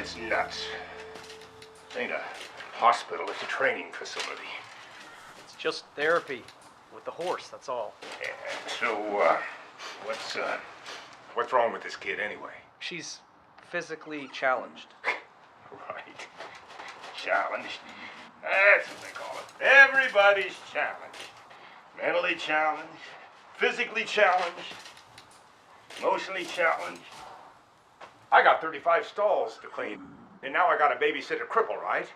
It's nuts. This ain't a hospital, it's a training facility. It's just therapy with the horse, that's all. Yeah, so, what's wrong with this kid anyway? She's physically challenged. Right. Challenged. That's what they call it. Everybody's challenged. Mentally challenged, physically challenged, emotionally challenged. I got 35 stalls to clean, and now I got a babysitter cripple, right?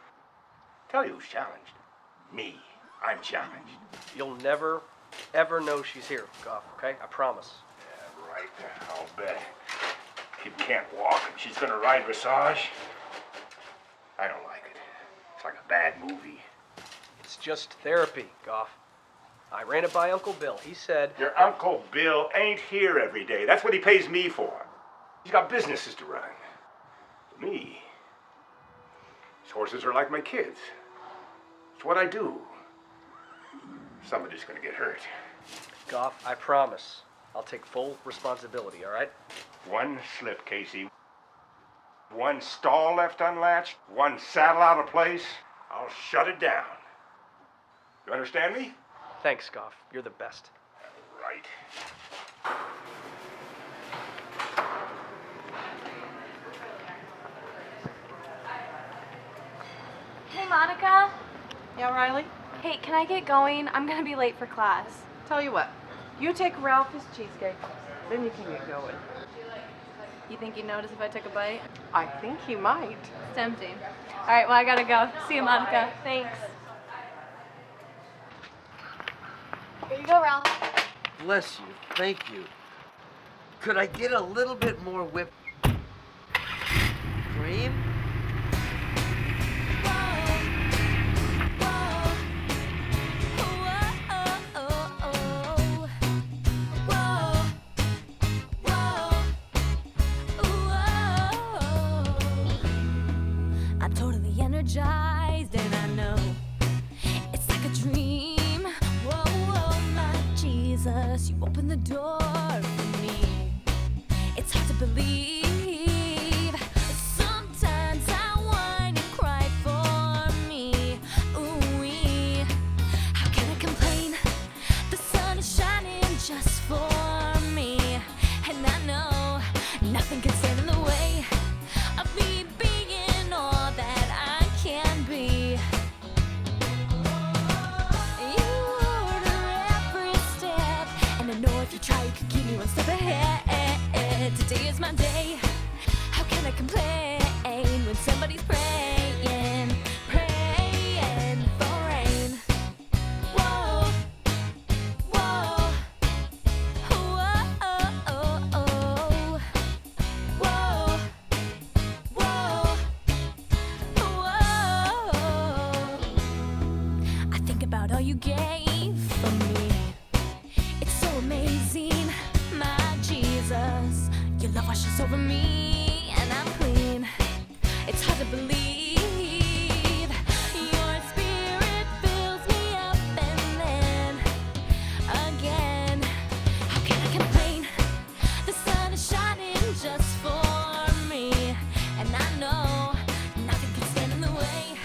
Tell you who's challenged. Me. I'm challenged. You'll never, ever know she's here, Goff, okay? I promise. Yeah, right. I'll bet. Kid can't walk and she's gonna ride dressage. I don't like it. It's like a bad movie. It's just therapy, Goff. I ran it by Uncle Bill. He said... Your Uncle Bill ain't here every day. That's what he pays me for. He's got businesses to run. Me, these horses are like my kids. It's what I do. Somebody's gonna get hurt. Goff, I promise. I'll take full responsibility, all right? One slip, Casey. One stall left unlatched, one saddle out of place, I'll shut it down. You understand me? Thanks, Goff. You're the best. Right. Hey, Monica. Yeah, Riley? Hey, can I get going? I'm gonna be late for class. Tell you what, you take Ralph his cheesecake, then you can get going. You think you'd notice if I took a bite? I think he might. It's tempting. All right, well, I gotta go. See you, Monica. Thanks. Here you go, Ralph. Bless you. Thank you. Could I get a little bit more whipped cream? I'm totally energized and I know it's like a dream. Whoa, whoa, my Jesus, you opened the door for me. It's hard to believe. Sometimes I whine and cry for me. Ooh-wee. How can I complain? The sun is shining just for me. And I know nothing can stand in the way of me being all that I can be. You order every step, and I know if you try, you could keep me one step ahead. Today is my day. How can I complain when somebody's praying, praying for rain? Whoa, whoa, whoa, whoa, whoa, whoa. I think about all you gave for me. It's so amazing, my Jesus. Your love washes over me, and I'm clean. It's hard to believe. Your spirit fills me up, and then again. How can I complain? The sun is shining just for me, and I know nothing can stand in the way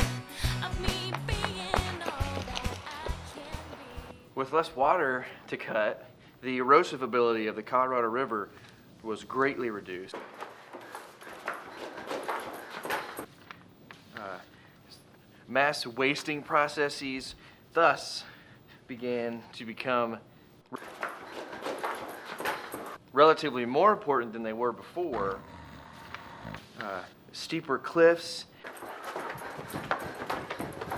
of me being all that I can be. With less water to cut, the erosive ability of the Colorado River was greatly reduced. Mass wasting processes thus began to become relatively more important than they were before. Steeper cliffs,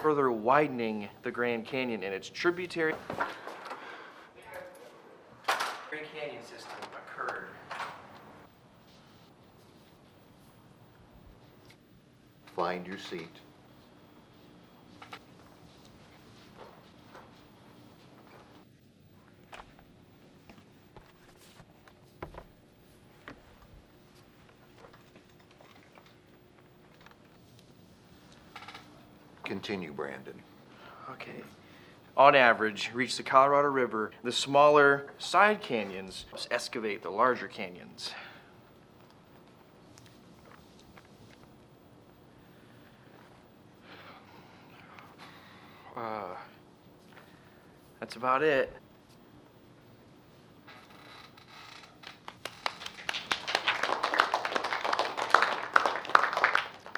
further widening the Grand Canyon and its tributary. Grand Canyon system occurred. Find your seat. Continue, Brandon. Okay. On average, reach the Colorado River, the smaller side canyons excavate the larger canyons. That's about it.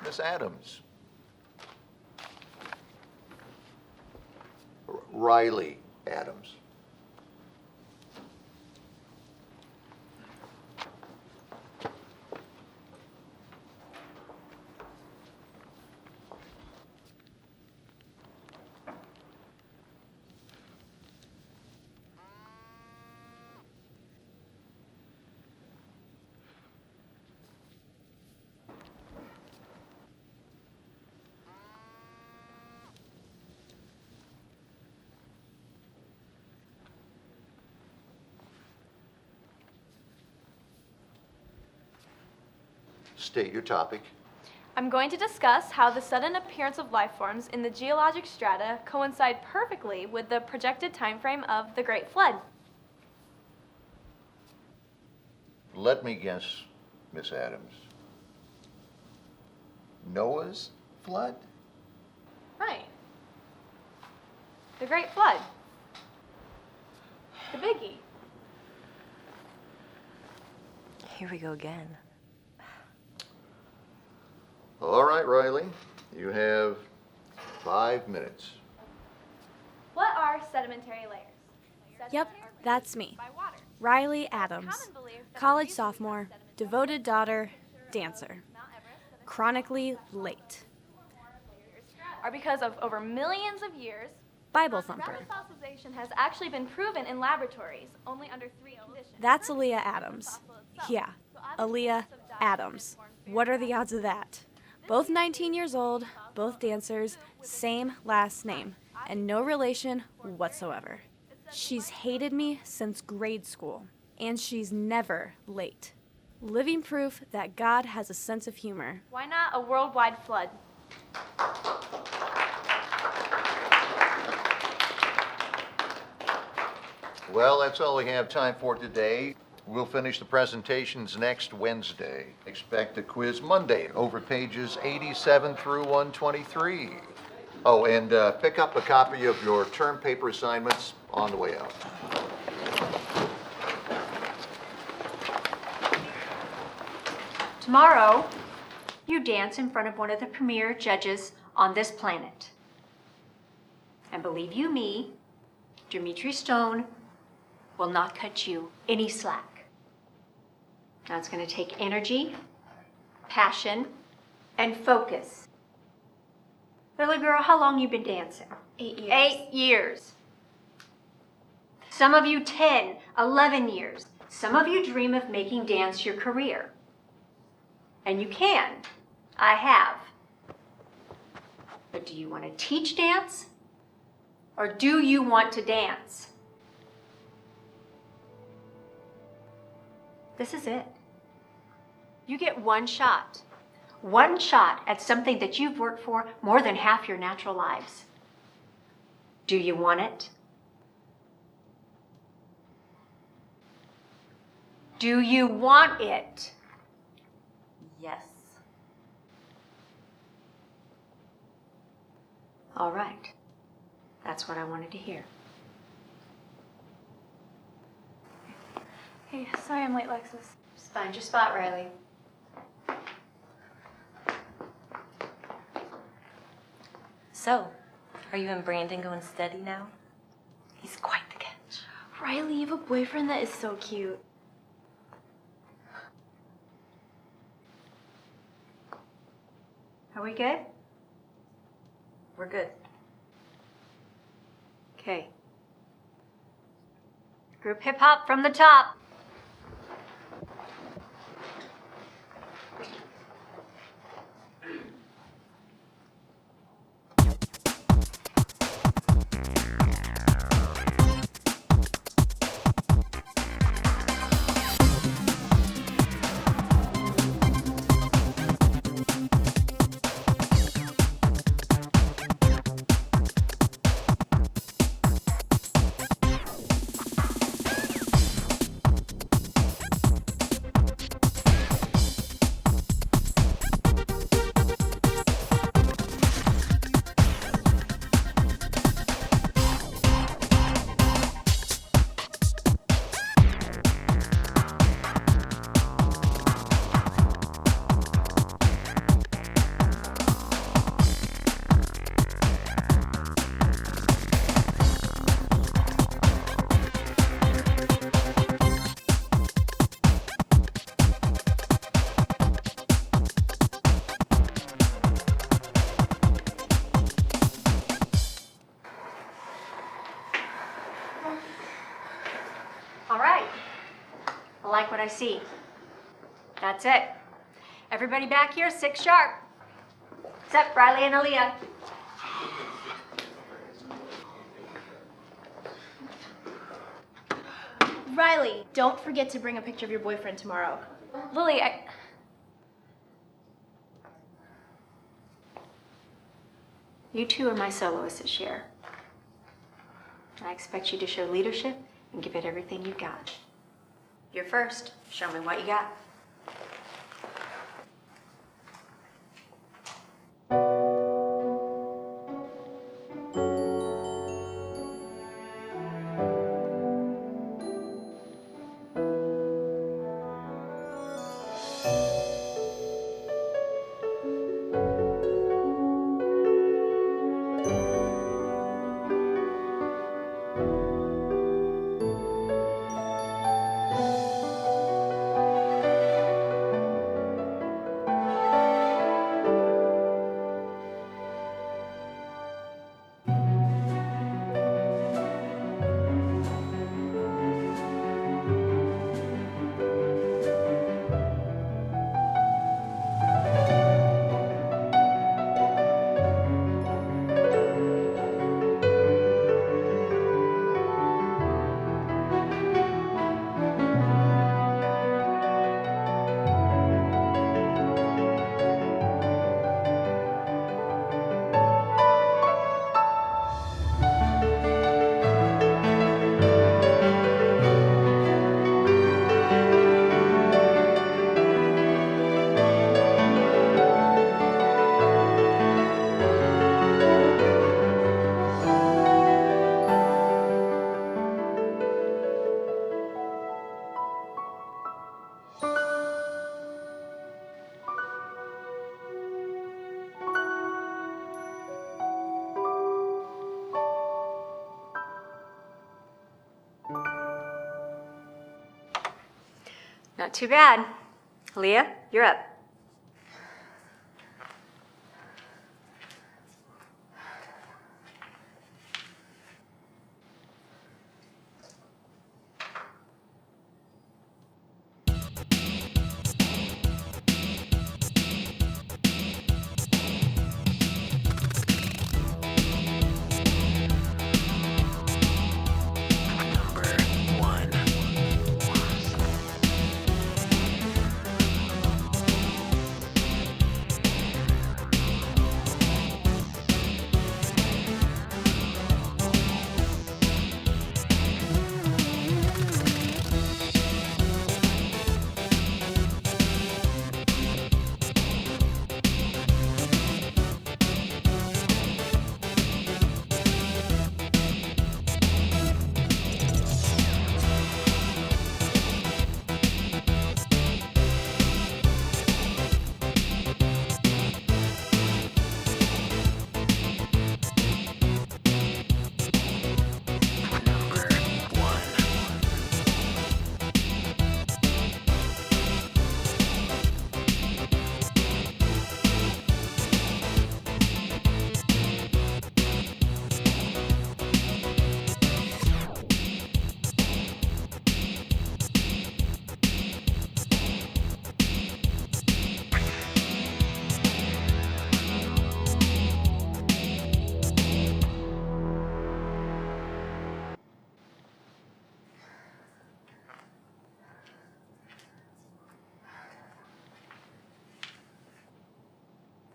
Miss Adams. Riley Adams. State your topic. I'm going to discuss how the sudden appearance of life forms in the geologic strata coincide perfectly with the projected time frame of the Great Flood. Let me guess, Miss Adams. Noah's flood? Right. The Great Flood. The biggie. Here we go again. All right, Riley. You have 5 minutes. What are sedimentary layers? Yep, Sedimentary are that's produced me. by water. Riley It's Adams, common belief that the college reason sophomore, for sedimentary devoted daughter, layers dancer. Mount Everest that are Chronically late. are because of over millions of years. Bible thumper. Rapid fossilization has actually been proven in laboratories, only under 3 conditions. That's Aaliyah Adams. Yeah, Aaliyah Adams. What are the odds of that? Both 19 years old, both dancers, same last name, and no relation whatsoever. She's hated me since grade school, and she's never late. Living proof that God has a sense of humor. Why not a worldwide flood? Well, that's all we have time for today. We'll finish the presentations next Wednesday. Expect a quiz Monday over pages 87 through 123. Oh, and pick up a copy of your term paper assignments on the way out. Tomorrow, you dance in front of one of the premier judges on this planet. And believe you me, Dimitri Stone will not cut you any slack. Now it's going to take energy, passion, and focus. Little girl, how long you been dancing? 8 years. 8 years. Some of you 10, 11 years. Some of you dream of making dance your career. And you can. I have. But do you want to teach dance? Or do you want to dance? This is it. You get one shot. One shot at something that you've worked for more than half your natural lives. Do you want it? Do you want it? Yes. All right. That's what I wanted to hear. Hey, sorry I'm late, Lexus. Just find your spot, Riley. So, are you and Brandon going steady now? He's quite the catch. Riley, you have a boyfriend that is so cute. Are we good? We're good. Okay. Group hip hop from the top. All right. I like what I see. That's it. Everybody back here, 6 sharp. Except Riley and Aaliyah. Riley, don't forget to bring a picture of your boyfriend tomorrow. Lily, You two are my soloists this year. I expect you to show leadership and give it everything you've got. You're first. Show me what you got. Not too bad. Leah, you're up.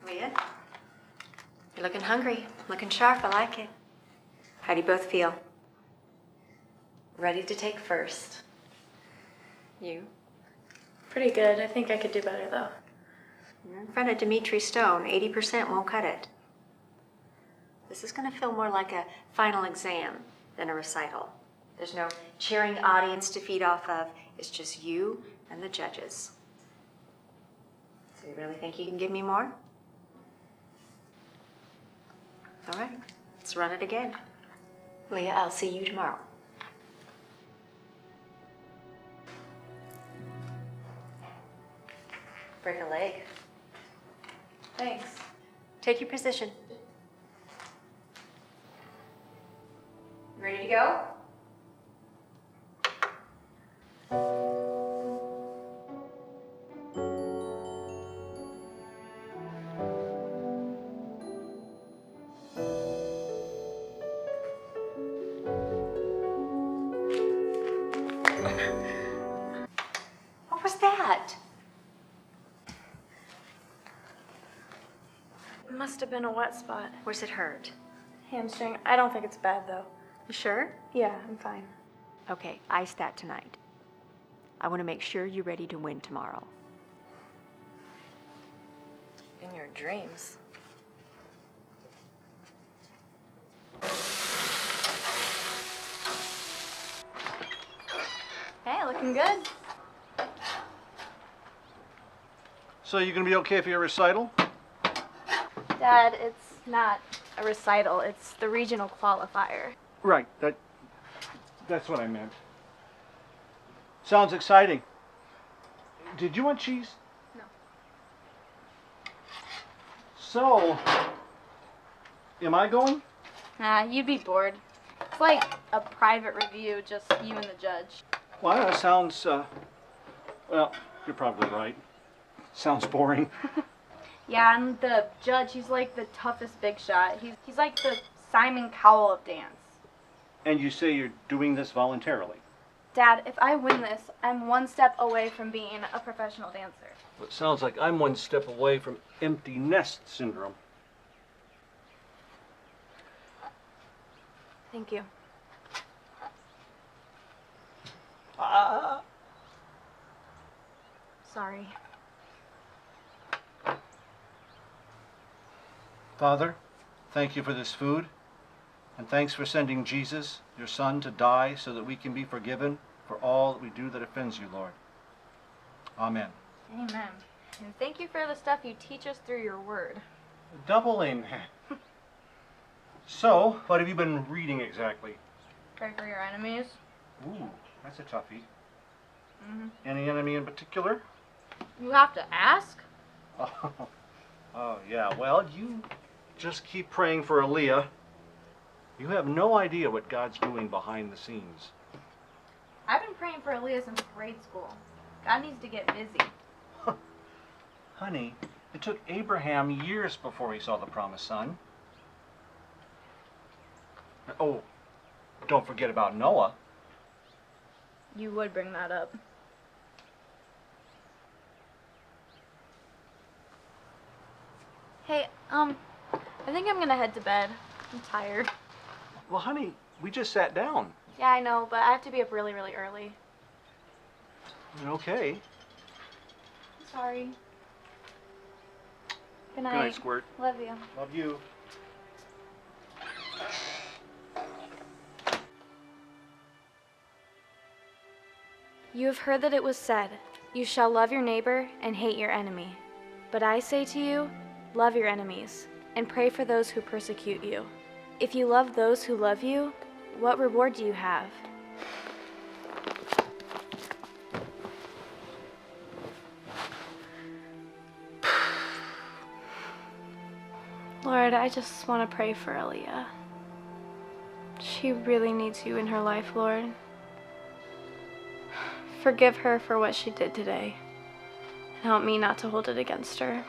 Leah, you're looking hungry, looking sharp. I like it. How do you both feel? Ready to take first? You? pretty good. I think I could do better, though. You're in front of Dimitri Stone. 80% won't cut it. This is going to feel more like a final exam than a recital. There's no cheering audience to feed off of. It's just you and the judges. So you really think you can give me more? All right, let's run it again. Leah, I'll see you tomorrow. Break a leg. Thanks. Take your position. Ready to go? What was that? It must have been a wet spot. Where's it hurt? Hamstring. I don't think it's bad though. You sure? Yeah, I'm fine. Okay, ice that tonight. I want to make sure you're ready to win tomorrow. In your dreams. Hey, looking good. So you gonna be okay for your recital? Dad, it's not a recital. It's the regional qualifier. Right, that's what I meant. Sounds exciting. Did you want cheese? No. So, am I going? Nah, you'd be bored. It's like a private review, just you and the judge. Well, that sounds, well, you're probably right. Sounds boring. Yeah, and the judge, he's like the toughest big shot. He's like the Simon Cowell of dance. And you say you're doing this voluntarily? Dad, if I win this, I'm one step away from being a professional dancer. Well, it sounds like I'm one step away from empty nest syndrome. Thank you. Sorry. Father, thank you for this food, and thanks for sending Jesus, your Son, to die so that we can be forgiven for all that we do that offends you, Lord. Amen. Amen. And thank you for the stuff you teach us through your word. Double amen. So, what have you been reading exactly? Pray for your enemies. Ooh, that's a toughie. Mm-hmm. Any enemy in particular? You have to ask? Oh, yeah. Well, you just keep praying for Aaliyah. You have no idea what God's doing behind the scenes. I've been praying for Aaliyah since grade school. God needs to get busy. Honey, it took Abraham years before he saw the promised son. Oh, don't forget about Noah. You would bring that up. Hey, I think I'm gonna head to bed. I'm tired. Well, honey, we just sat down. Yeah, I know, but I have to be up really, really early. Okay. I'm sorry. Good night. Good night, Squirt. Love you. Love you. You have heard that it was said, "You shall love your neighbor and hate your enemy." But I say to you, love your enemies, and pray for those who persecute you. If you love those who love you, what reward do you have? Lord, I just want to pray for Aaliyah. She really needs you in her life, Lord. Forgive her for what she did today, and help me not to hold it against her.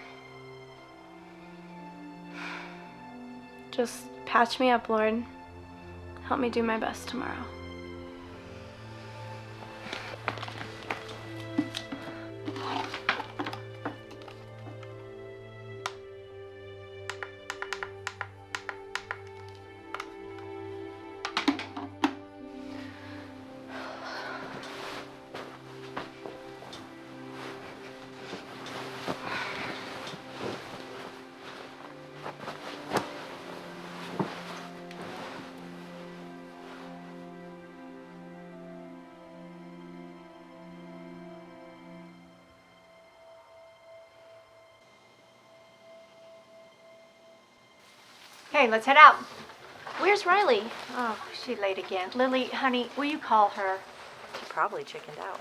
Just patch me up, Lord. Help me do my best tomorrow. Okay, let's head out. Where's Riley? Oh, she's late again. Lily, honey, will you call her? She probably chickened out.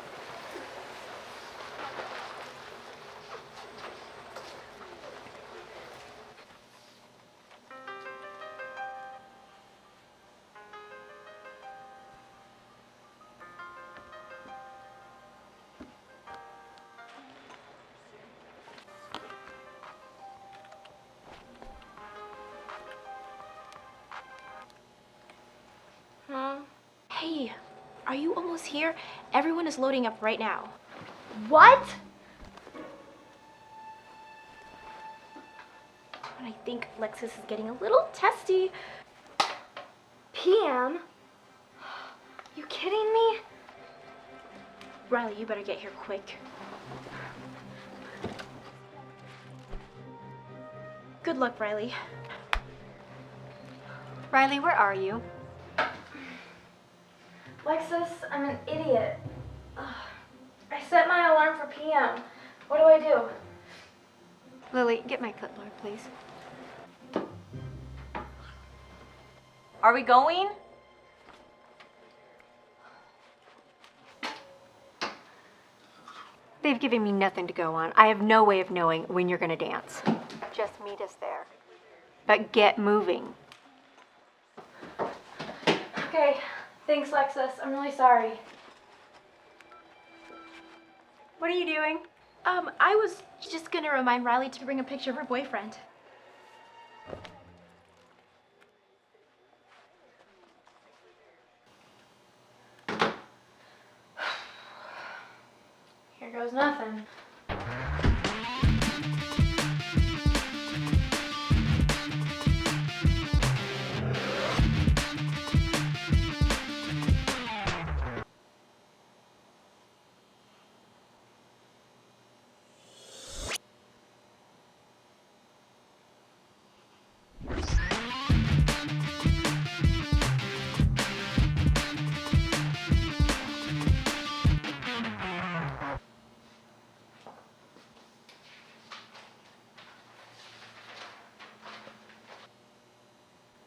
Hey, Are you almost here? Everyone is loading up right now. What? And I think Lexus is getting a little testy. PM? You kidding me? Riley, you better get here quick. Good luck, Riley. Riley, where are you? Lexus, I'm an idiot. Ugh. I set my alarm for PM. What do I do? Lily, get my clipboard, please. Are we going? They've given me nothing to go on. I have no way of knowing when you're gonna dance. Just meet us there. But get moving. Okay, thanks, Lexus. I'm really sorry. What are you doing? I was just gonna remind Riley to bring a picture of her boyfriend. Here goes nothing.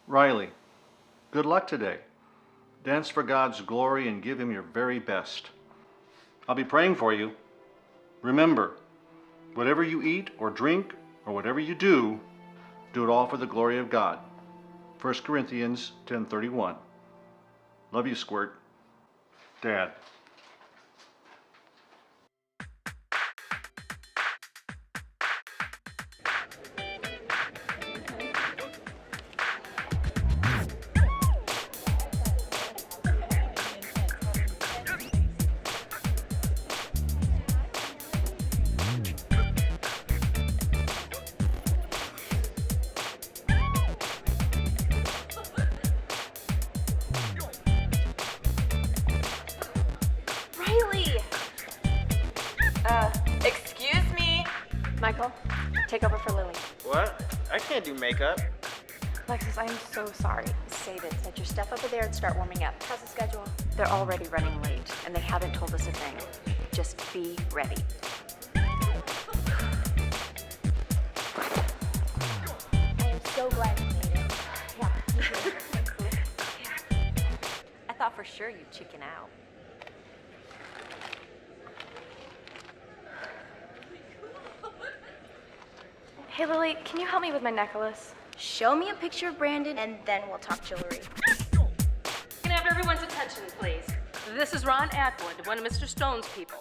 Riley, good luck today. Dance for God's glory and give him your very best. I'll be praying for you. Remember, whatever you eat or drink or whatever you do it all for the glory of God. 1 Corinthians 10:31. Love you, Squirt. Dad. Excuse me. Michael, take over for Lily. What? I can't do makeup. Lexus, I'm so sorry. Save it. Set your stuff over there and start warming up. How's the schedule? They're already running late, and they haven't told us a thing. Just be ready. I am so glad you made it. Yeah, me too. I thought for sure you'd chicken out. Hey, Lily, can you help me with my necklace? Show me a picture of Brandon, and then we'll talk jewelry. Can I have everyone's attention, please? This is Ron Atwood, one of Mr. Stone's people.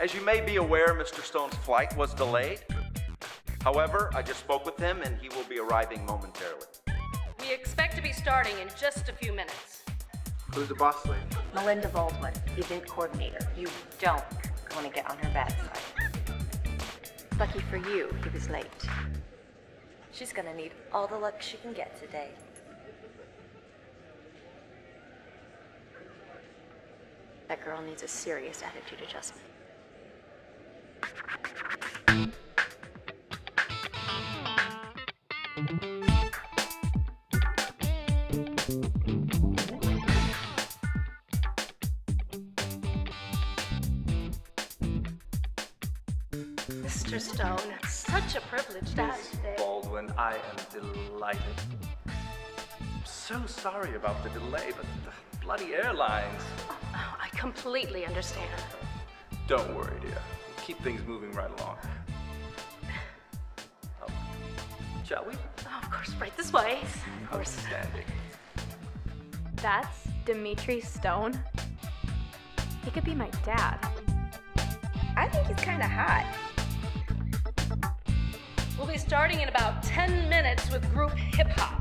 As you may be aware, Mr. Stone's flight was delayed. However, I just spoke with him and he will be arriving momentarily. We expect to be starting in just a few minutes. Who's the boss lady? Melinda Baldwin, event coordinator. You don't want to get on her bad side. Lucky for you, he was late. She's gonna need all the luck she can get today. That girl needs a serious attitude adjustment. Mr. Stone, it's such a privilege to have you today. Baldwin, I am delighted. I'm so sorry about the delay, but the bloody airlines. Oh, I completely understand. Don't worry, dear. We'll keep things moving right along. Shall we? Oh, of course, right this way. Outstanding. That's Dimitri Stone. He could be my dad. I think he's kind of hot. We'll be starting in about 10 minutes with group hip hop.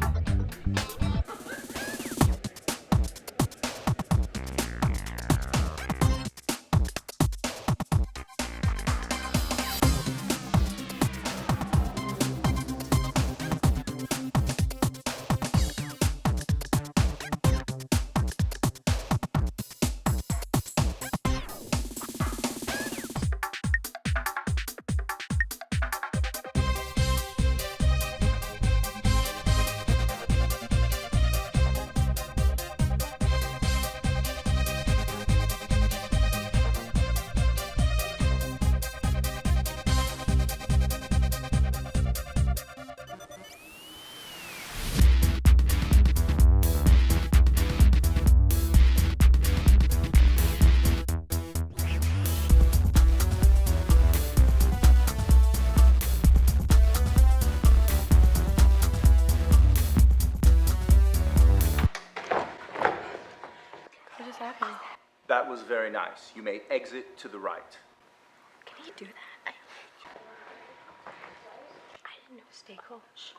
was very nice. You may exit to the right. Can you do that? I didn't know. Stay cool. Shh.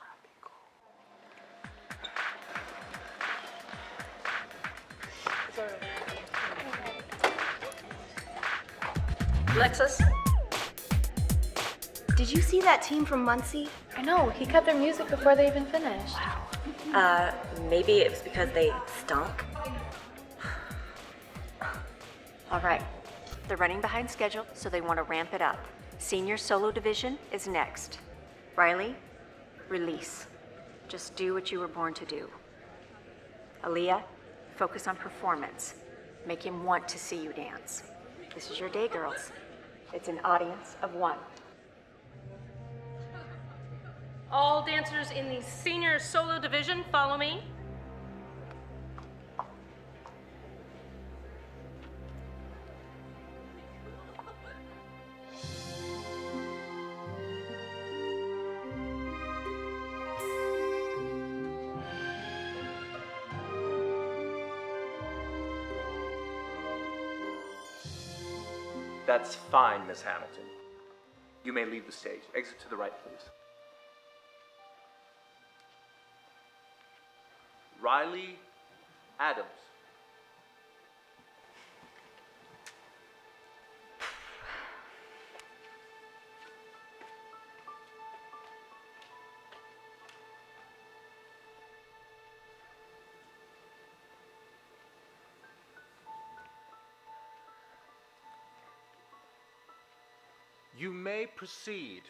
Lexus? Did you see that team from Muncie? I know, he cut their music before they even finished. Maybe it was because they stunk. All right. They're running behind schedule, so they want to ramp it up. Senior solo division is next. Riley, release. Just do what you were born to do. Aaliyah, focus on performance. Make him want to see you dance. This is your day, girls. It's an audience of one. All dancers in the senior solo division, follow me. That's fine, Miss Hamilton. You may leave the stage. Exit to the right, please. Riley Adams. You may proceed.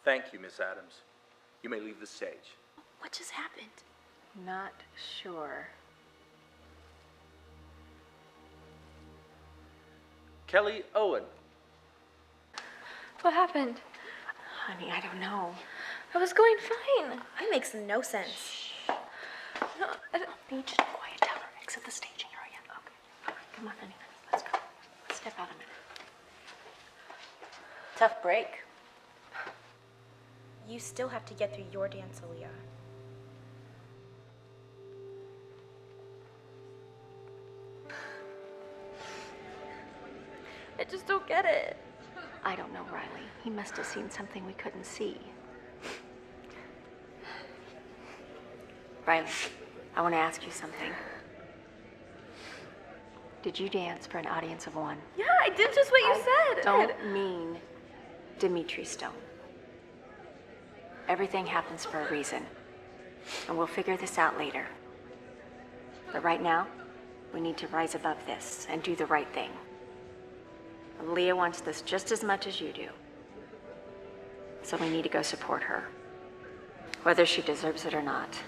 Thank you, Miss Adams. You may leave the stage. What just happened? Not sure. Kelly Owen. What happened? Honey, I don't know. I was going fine. That makes no sense. No, I don't Need you to quiet down or exit the staging area. Okay. Come on, honey. Let's go. Let's step out a minute. Tough break. You still have to get through your dance, Aaliyah. I just don't get it. I don't know, Riley. He must have seen something we couldn't see. Riley, I want to ask you something. Did you dance for an audience of one? Yeah, I did just what you said. Don't mean Dimitri Stone. Everything happens for a reason, and we'll figure this out later. But right now, we need to rise above this and do the right thing. Leah wants this just as much as you do. So we need to go support her, whether she deserves it or not.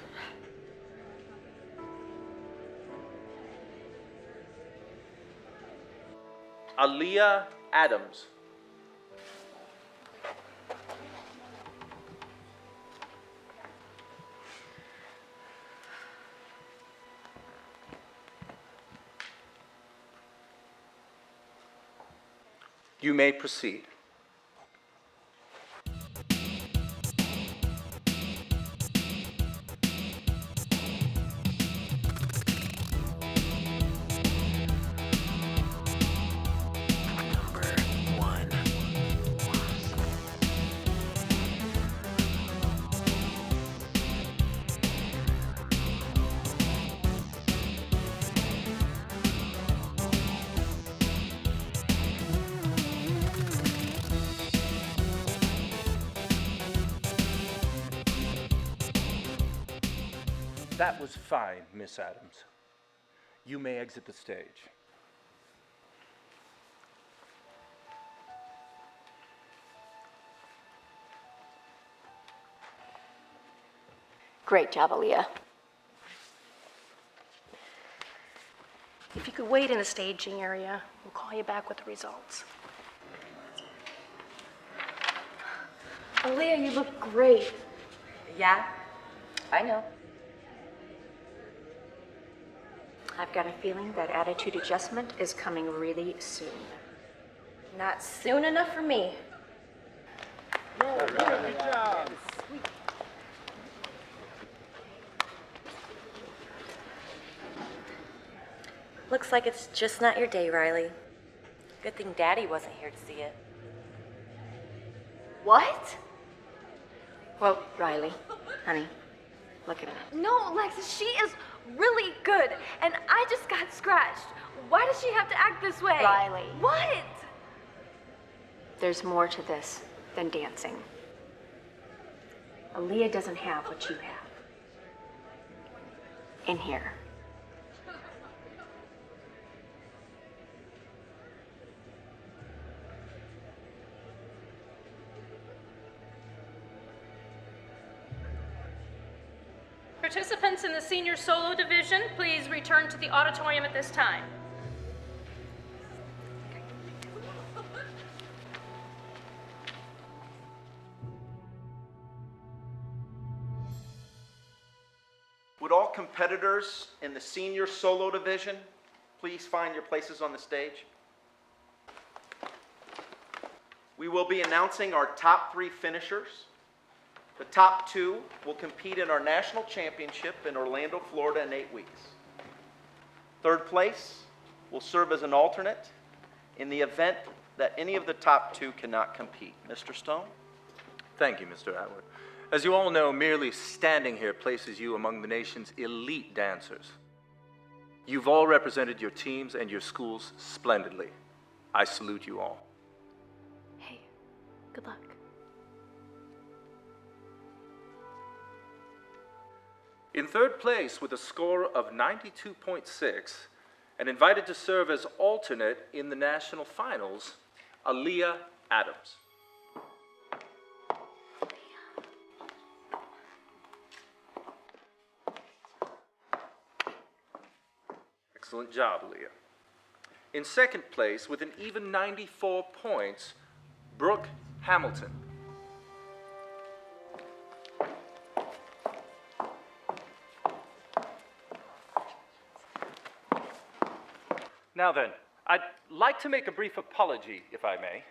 Aaliyah Adams. You may proceed. That was fine, Miss Adams. You may exit the stage. Great job, Aaliyah. If you could wait in the staging area, we'll call you back with the results. Aaliyah, you look great. Yeah, I know. I've got a feeling that attitude adjustment is coming really soon. Not soon enough for me. Looks like it's just not your day, Riley. Good thing Daddy wasn't here to see it. What? Well, Riley, honey, look at me. No, Alexis, she is really good, and I just got scratched. Why does she have to act this way? Riley. What? There's more to this than dancing. Aaliyah doesn't have what you have. In here. Participants in the senior solo division, please return to the auditorium at this time. Would all competitors in the senior solo division please find your places on the stage? We will be announcing our top 3 finishers. The top 2 will compete in our national championship in Orlando, Florida in 8 weeks. Third place will serve as an alternate in the event that any of the top 2 cannot compete. Mr. Stone? Thank you, Mr. Atwood. As you all know, merely standing here places you among the nation's elite dancers. You've all represented your teams and your schools splendidly. I salute you all. Hey, good luck. In third place with a score of 92.6 and invited to serve as alternate in the national finals, Aaliyah Adams. Excellent job, Aaliyah. In second place with an even 94 points, Brooke Hamilton. Now then, I'd like to make a brief apology, if I may.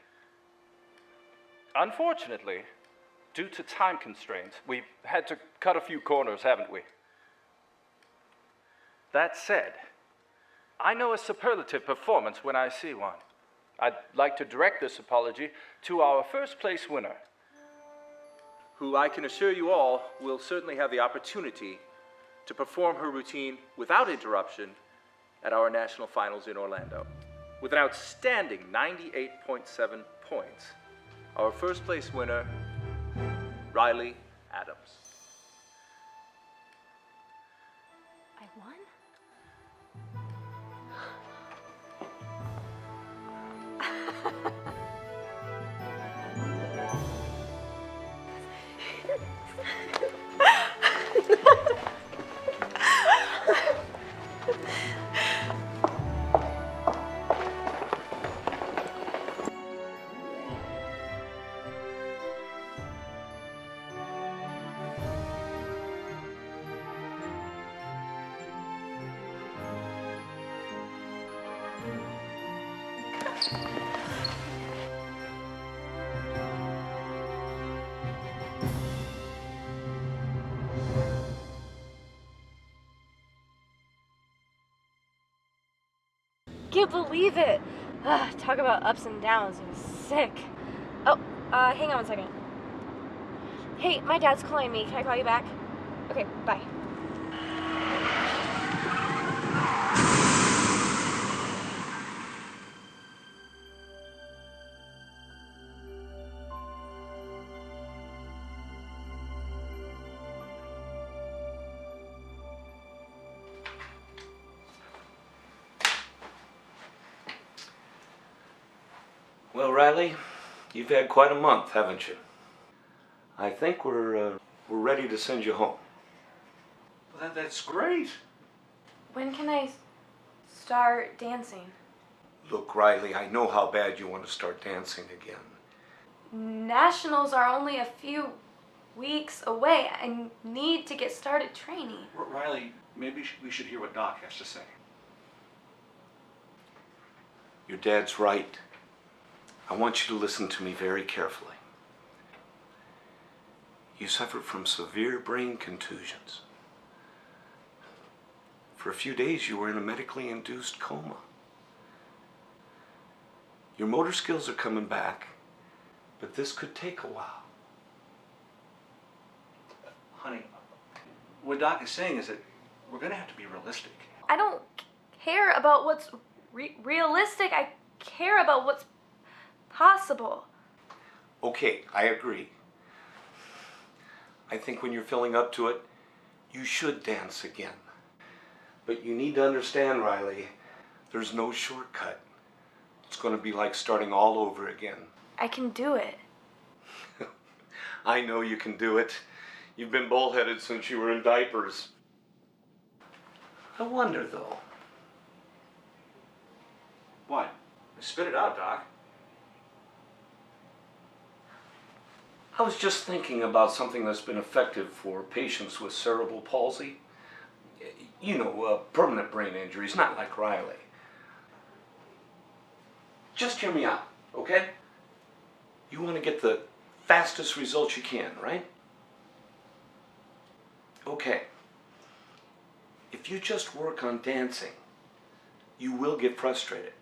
Unfortunately, due to time constraints, we've had to cut a few corners, haven't we? That said, I know a superlative performance when I see one. I'd like to direct this apology to our first place winner, who I can assure you all will certainly have the opportunity to perform her routine without interruption at our national finals in Orlando. With an outstanding 98.7 points, our first place winner, Riley Adams. I won? Can't believe it. Talk about ups and downs. It was sick. Oh, hang on one second. Hey, my dad's calling me. Can I call you back? Okay, bye. Well, Riley, you've had quite a month, haven't you? I think we're ready to send you home. Well, that's great. When can I start dancing? Look, Riley, I know how bad you want to start dancing again. Nationals are only a few weeks away. I need to get started training. Riley, maybe we should hear what Doc has to say. Your dad's right. I want you to listen to me very carefully. You suffered from severe brain contusions. For a few days, you were in a medically induced coma. Your motor skills are coming back, but this could take a while. Honey, what Doc is saying is that we're going to have to be realistic. I don't care about what's realistic. I care about what's possible. Okay, I agree. I think when you're feeling up to it, you should dance again. But you need to understand, Riley, there's no shortcut. It's going to be like starting all over again. I can do it. I know you can do it. You've been bullheaded since you were in diapers. I wonder, though. What? Spit it out, Doc. I was just thinking about something that's been effective for patients with cerebral palsy. You know, permanent brain injuries, not like Riley. Just hear me out, okay? You want to get the fastest results you can, right? Okay. If you just work on dancing, you will get frustrated.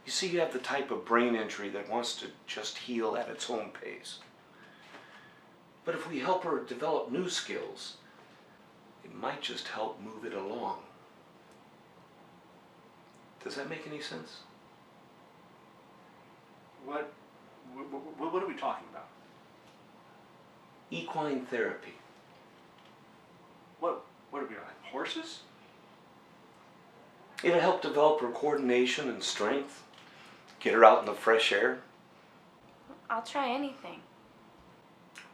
You see, you have the type of brain injury that wants to just heal at its own pace. But if we help her develop new skills, it might just help move it along. Does that make any sense? What are we talking about? Equine therapy. What are we like, horses? It'll help develop her coordination and strength, get her out in the fresh air. I'll try anything.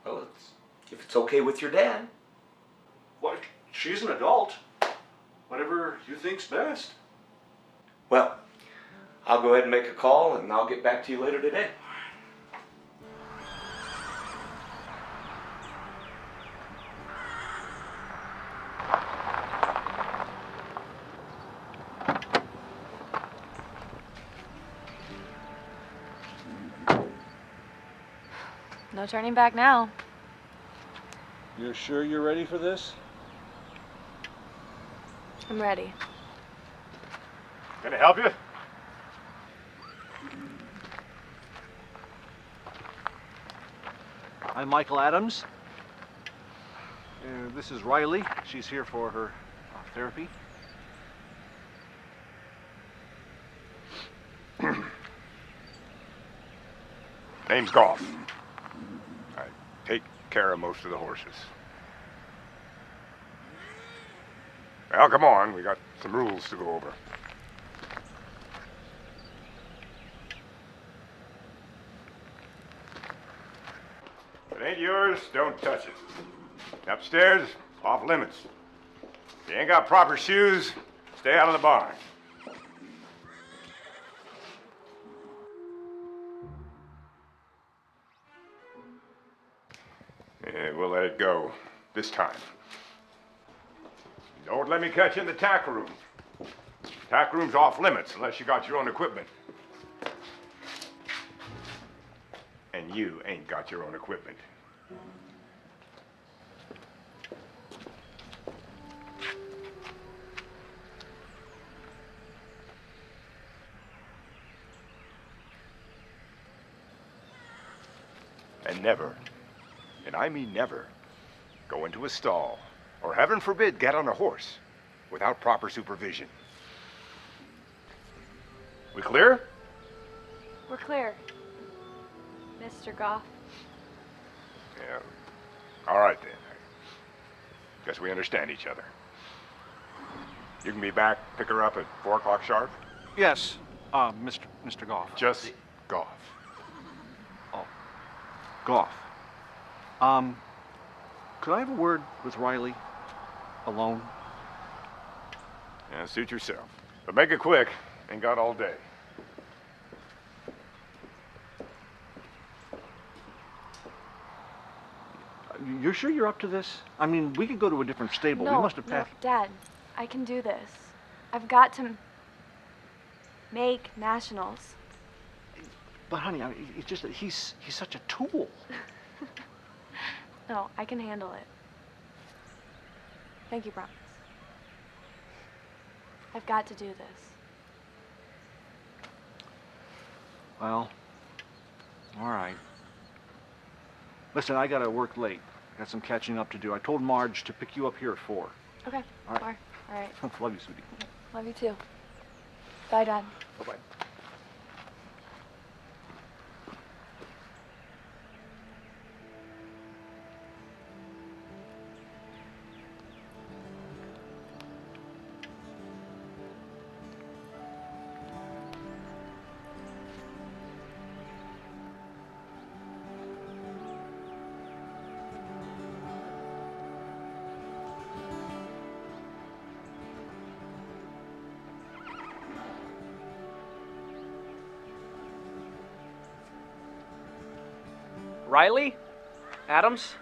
Well, if it's okay with your dad. What? She's an adult. Whatever you think's best. Well, I'll go ahead and make a call, and I'll get back to you later today. No turning back now. You're sure you're ready for this? I'm ready. Can I help you? I'm Michael Adams. This is Riley. She's here for her therapy. Name's Goff. I take care of most of the horses. Well, come on. We got some rules to go over. If it ain't yours, don't touch it. Upstairs, off limits. If you ain't got proper shoes, stay out of the barn. Yeah, we'll let it go this time. Don't let me catch you in the tack room. Tack room's off limits unless you got your own equipment. And you ain't got your own equipment. And never, and I mean never, go into a stall, or heaven forbid, get on a horse without proper supervision. We clear? We're clear, Mr. Goff. Yeah. All right then. Guess we understand each other. You can be back, pick her up at 4 o'clock sharp? Yes, Mr. Goff. Just Goff. Oh, Goff. Could I have a word with Riley? Alone? Yeah, suit yourself. But make it quick. Ain't got all day. You're sure you're up to this? I mean, we could go to a different stable. No, We must have no, passed. Dad, I can do this. I've got to make nationals. But honey, it's just that he's such a tool. No, I can handle it. Thank you, promise. I've got to do this. Well, all right. Listen, I gotta work late. Got some catching up to do. I told Marge to pick you up here at 4. Okay, All right. 4. All right. Love you, sweetie. Love you too. Bye, Dad. Bye-bye. Riley? Adams?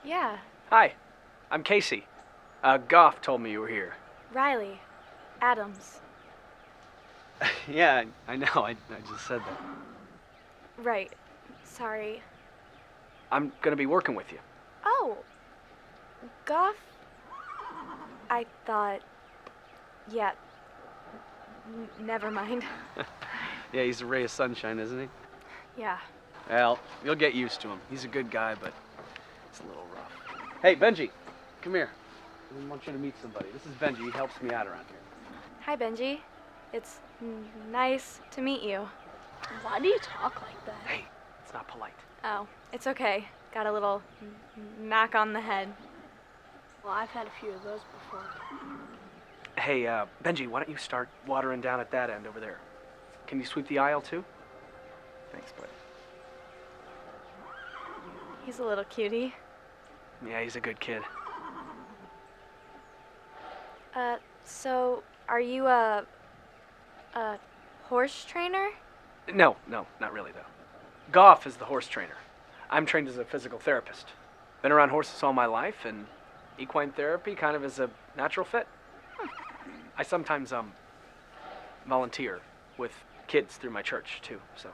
Yeah, Hi, I'm Casey. Goff told me you were here. Riley. Adams. Yeah, I know. I just said that. Right. Sorry. I'm gonna be working with you. Oh. Goff? I thought... Yeah. Never mind. Yeah, he's a ray of sunshine, isn't he? Yeah. Well, you'll get used to him. He's a good guy, but it's a little rough. Hey, Benji, come here. I want you to meet somebody. This is Benji. He helps me out around here. Hi, Benji. It's nice to meet you. Why do you talk like that? Hey, it's not polite. Oh, it's okay. Got a little knock on the head. Well, I've had a few of those before. Hey, Benji, why don't you start watering down at that end over there? Can you sweep the aisle, too? Thanks, bud. He's a little cutie. Yeah, he's a good kid. So are you a horse trainer? No, not really, though. Goff is the horse trainer. I'm trained as a physical therapist. Been around horses all my life, and equine therapy kind of is a natural fit. I sometimes, volunteer with kids through my church, too, so.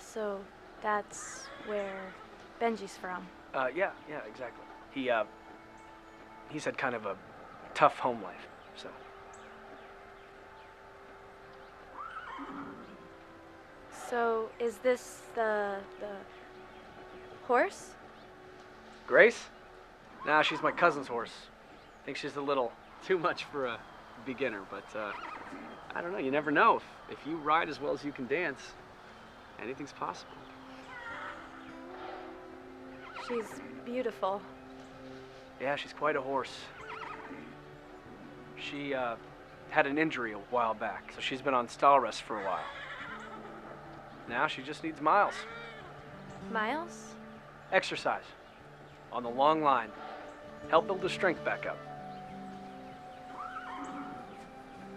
So that's where Benji's from. Yeah, exactly. He's had kind of a tough home life, so. So is this the horse? Grace? Nah, she's my cousin's horse. I think she's a little too much for a beginner, but, I don't know, you never know. If you ride as well as you can dance, anything's possible. She's beautiful. Yeah, she's quite a horse. She had an injury a while back, so she's been on stall rest for a while. Now she just needs miles. Miles? Exercise. On the long line. Help build her strength back up.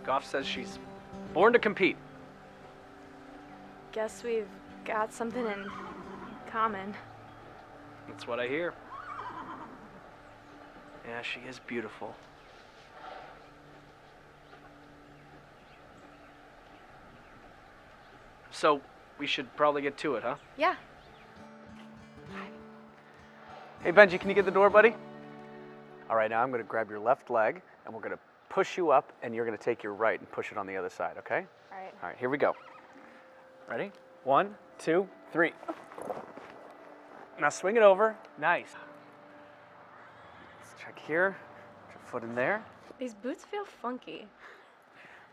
Goff says she's born to compete. Guess we've got something in common. That's what I hear. Yeah, she is beautiful. So, we should probably get to it, huh? Yeah. Hey, Benji, can you get the door, buddy? All right, now I'm going to grab your left leg, and we're going to push you up, and you're going to take your right and push it on the other side, okay? All right. All right, here we go. Ready? 1, 2, 3. Now swing it over. Nice. Let's check here. Put your foot in there. These boots feel funky.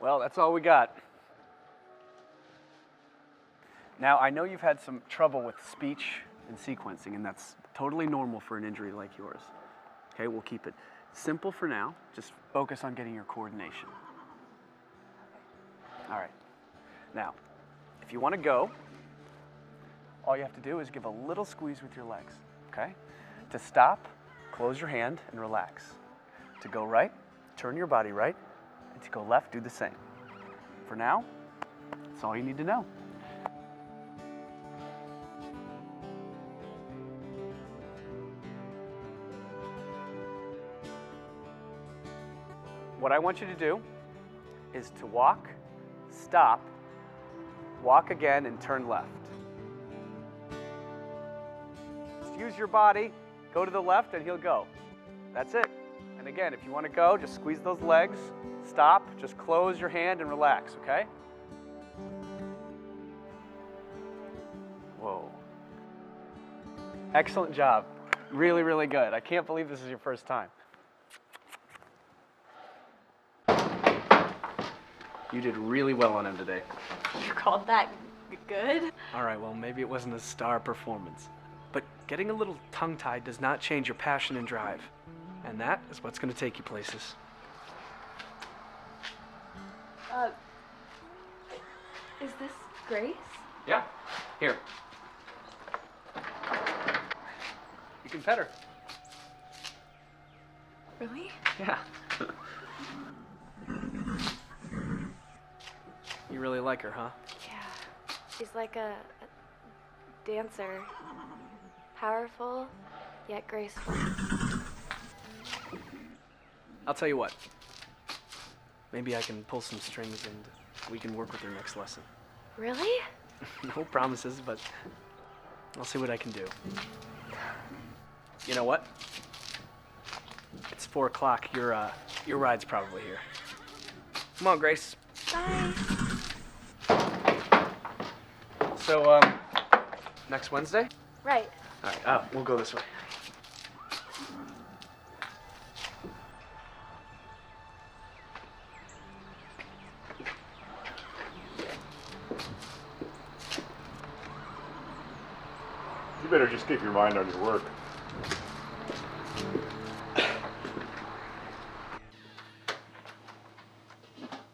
Well, that's all we got. Now, I know you've had some trouble with speech and sequencing, and that's totally normal for an injury like yours. Okay, we'll keep it simple for now. Just focus on getting your coordination. All right. Now, if you want to go, all you have to do is give a little squeeze with your legs, okay? To stop, close your hand and relax. To go right, turn your body right, and to go left, do the same. For now, that's all you need to know. What I want you to do is to walk, stop, walk again, and turn left. Just use your body, go to the left, and he'll go. That's it. And again, if you want to go, just squeeze those legs, stop, just close your hand and relax, okay? Whoa. Excellent job. Really, really good. I can't believe this is your first time. You did really well on him today. You called that good? All right, well, maybe it wasn't a star performance. But getting a little tongue-tied does not change your passion and drive. And that is what's going to take you places. Is this Grace? Yeah. Here. You can pet her. Really? Yeah. You really like her, huh? Yeah. She's like a dancer. Powerful, yet graceful. I'll tell you what. Maybe I can pull some strings and we can work with her next lesson. Really? No promises, but I'll see what I can do. You know what? It's 4 o'clock. Your ride's probably here. Come on, Grace. Bye. So, next Wednesday? Right. All right, we'll go this way. You better just keep your mind on your work.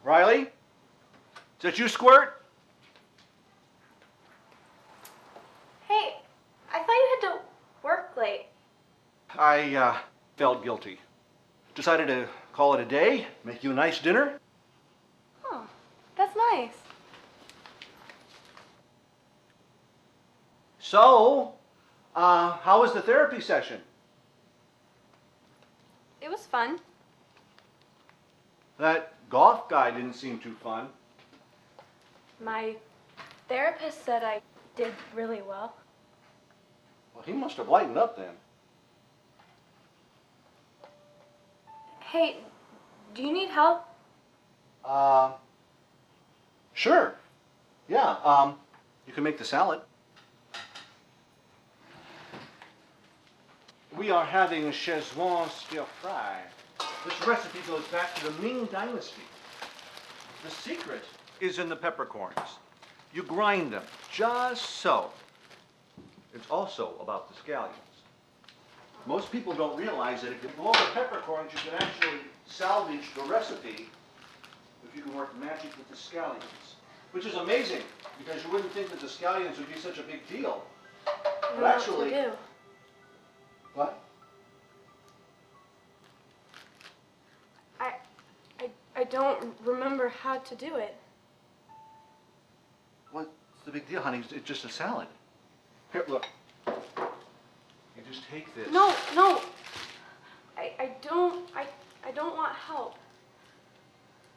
Riley? Is that you, Squirt? Hey, I thought you had to work late. I felt guilty. Decided to call it a day, make you a nice dinner. Oh, that's nice. So, how was the therapy session? It was fun. That golf guy didn't seem too fun. My therapist said I did really well. Well, he must have lightened up then. Hey, do you need help? Sure. Yeah, you can make the salad. We are having Szechuan stir fry. This recipe goes back to the Ming Dynasty. The secret is in the peppercorns. You grind them just so. It's also about the scallions. Most people don't realize that if you blow the peppercorns, you can actually salvage the recipe if you can work magic with the scallions. Which is amazing, because you wouldn't think that the scallions would be such a big deal. But actually, What to do? what? I don't remember how to do it. What's the big deal, honey? It's just a salad. Here, look. You just take this. No. I don't want help.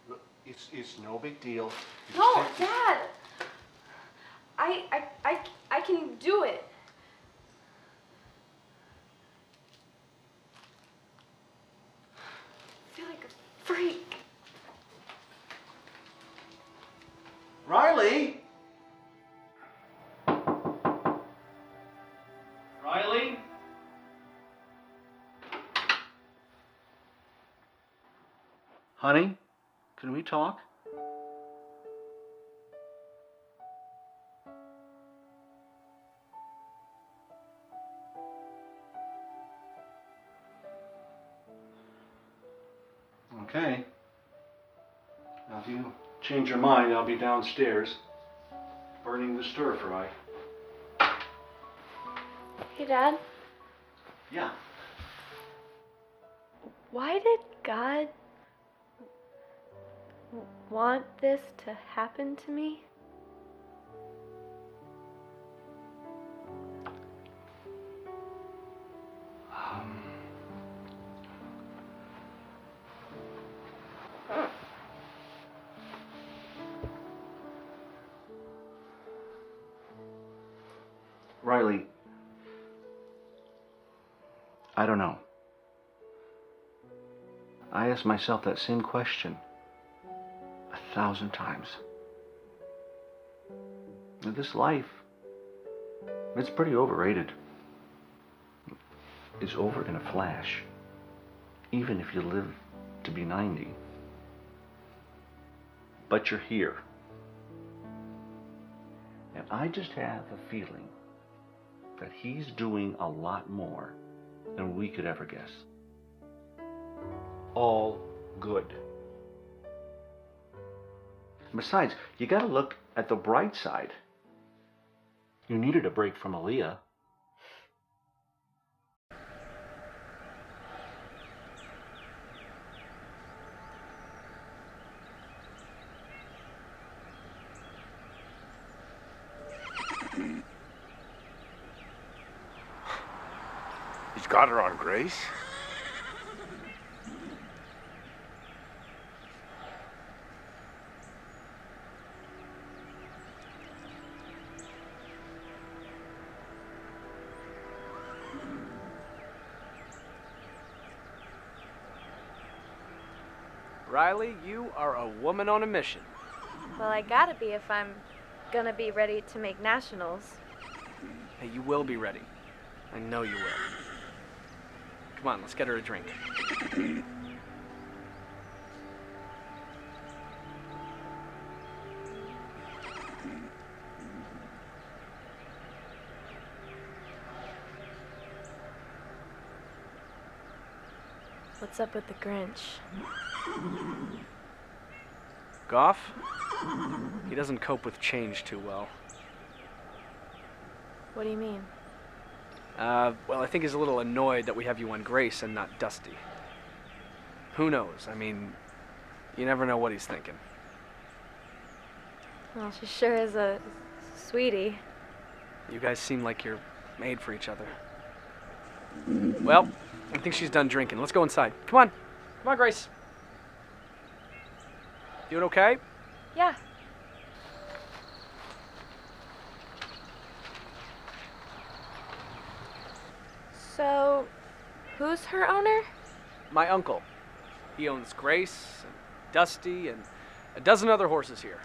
Look, it's no big deal. You No, just take this. Dad. I can do it. I feel like a freak. Riley? Riley? Honey, can we talk? Okay. Now, if you change your mind, I'll be downstairs burning the stir fry. Hey, Dad. Yeah. Why did God want this to happen to me? Riley, I don't know. I asked myself that same question 1,000 times. This life, it's pretty overrated. It's over in a flash, even if you live to be 90. But you're here. And I just have a feeling that he's doing a lot more than we could ever guess. All good. Besides, you gotta look at the bright side. You needed a break from Aaliyah. He's got her on Grace. Riley, you are a woman on a mission. Well, I gotta be if I'm gonna be ready to make nationals. Hey, you will be ready. I know you will. Come on, let's get her a drink. What's up with the Grinch? Goff? He doesn't cope with change too well. What do you mean? Well, I think he's a little annoyed that we have you on Grace and not Dusty. Who knows? I mean, you never know what he's thinking. Well, she sure is a sweetie. You guys seem like you're made for each other. Well, I think she's done drinking. Let's go inside. Come on. Come on, Grace. Doing okay? Yeah. So, who's her owner? My uncle. He owns Grace, and Dusty, and a dozen other horses here.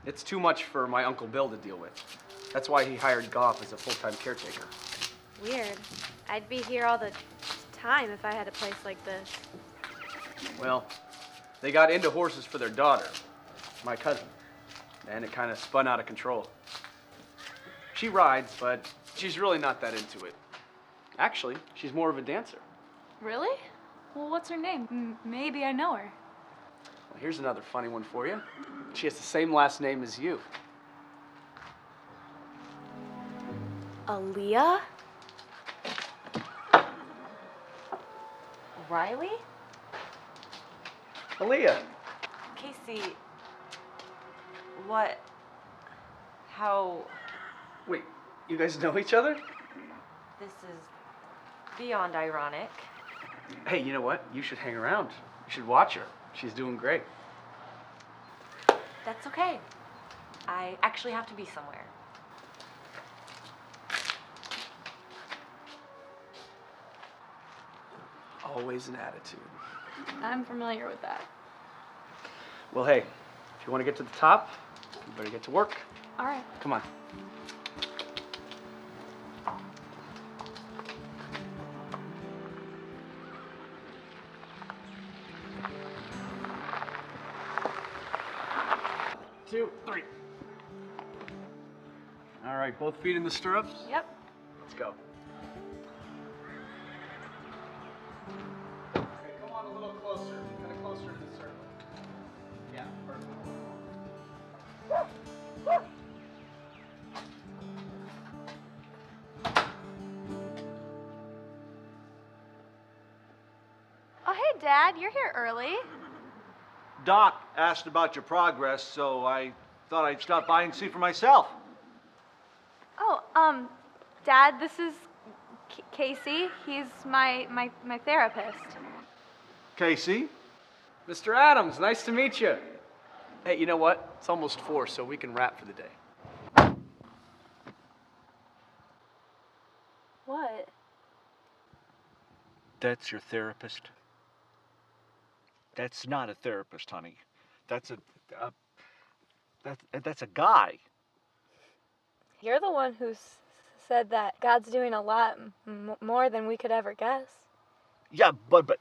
It's too much for my Uncle Bill to deal with. That's why he hired Goff as a full-time caretaker. Weird. I'd be here all the time if I had a place like this. Well, they got into horses for their daughter, my cousin, and it kind of spun out of control. She rides, but she's really not that into it. Actually, she's more of a dancer. Really? Well, what's her name? Maybe I know her. Well, here's another funny one for you. She has the same last name as you. Aaliyah? Riley? Aaliyah. Casey, what? How? Wait, you guys know each other? This is beyond ironic. Hey, you know what? You should hang around. You should watch her. She's doing great. That's okay. I actually have to be somewhere. Always an attitude. I'm familiar with that. Well, hey, if you want to get to the top, you better get to work. All right. Come on. Two, three. All right, both feet in the stirrups? Yep. Let's go. Okay, come on a little closer. Kind of closer to the circle. Yeah, perfect. Dad. You're here early. Doc asked about your progress, so I thought I'd stop by and see for myself. Oh, Dad, this is Casey. He's my therapist. Casey? Mr. Adams, nice to meet you. Hey, you know what? It's almost 4, so we can wrap for the day. What? That's your therapist? That's not a therapist, honey. That's a guy. You're the one who said that God's doing a lot more than we could ever guess. Yeah, but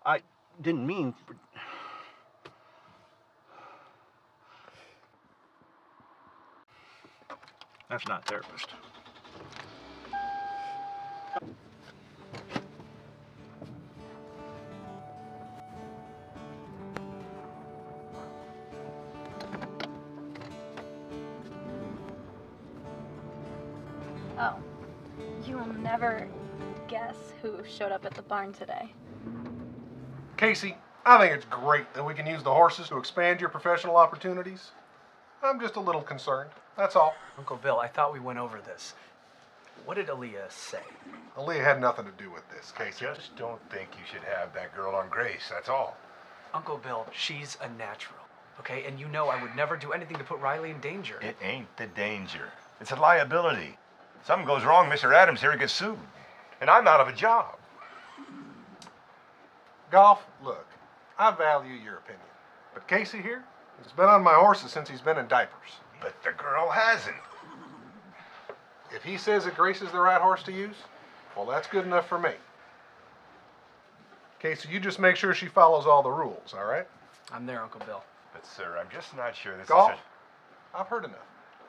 I didn't mean. That's not therapist. Oh, you will never guess who showed up at the barn today. Casey, I think it's great that we can use the horses to expand your professional opportunities. I'm just a little concerned, that's all. Uncle Bill, I thought we went over this. What did Aaliyah say? Aaliyah had nothing to do with this, Casey. I just don't think you should have that girl on Grace, that's all. Uncle Bill, she's a natural, okay? And you know I would never do anything to put Riley in danger. It ain't the danger. It's a liability. Something goes wrong, Mr. Adams here gets sued. And I'm out of a job. Golf, look, I value your opinion. But Casey here, he's been on my horses since he's been in diapers. But the girl hasn't. If he says that Grace is the right horse to use, well, that's good enough for me. Casey, you just make sure she follows all the rules, all right? I'm there, Uncle Bill. But, sir, I'm just not sure this Golf, is I've heard enough.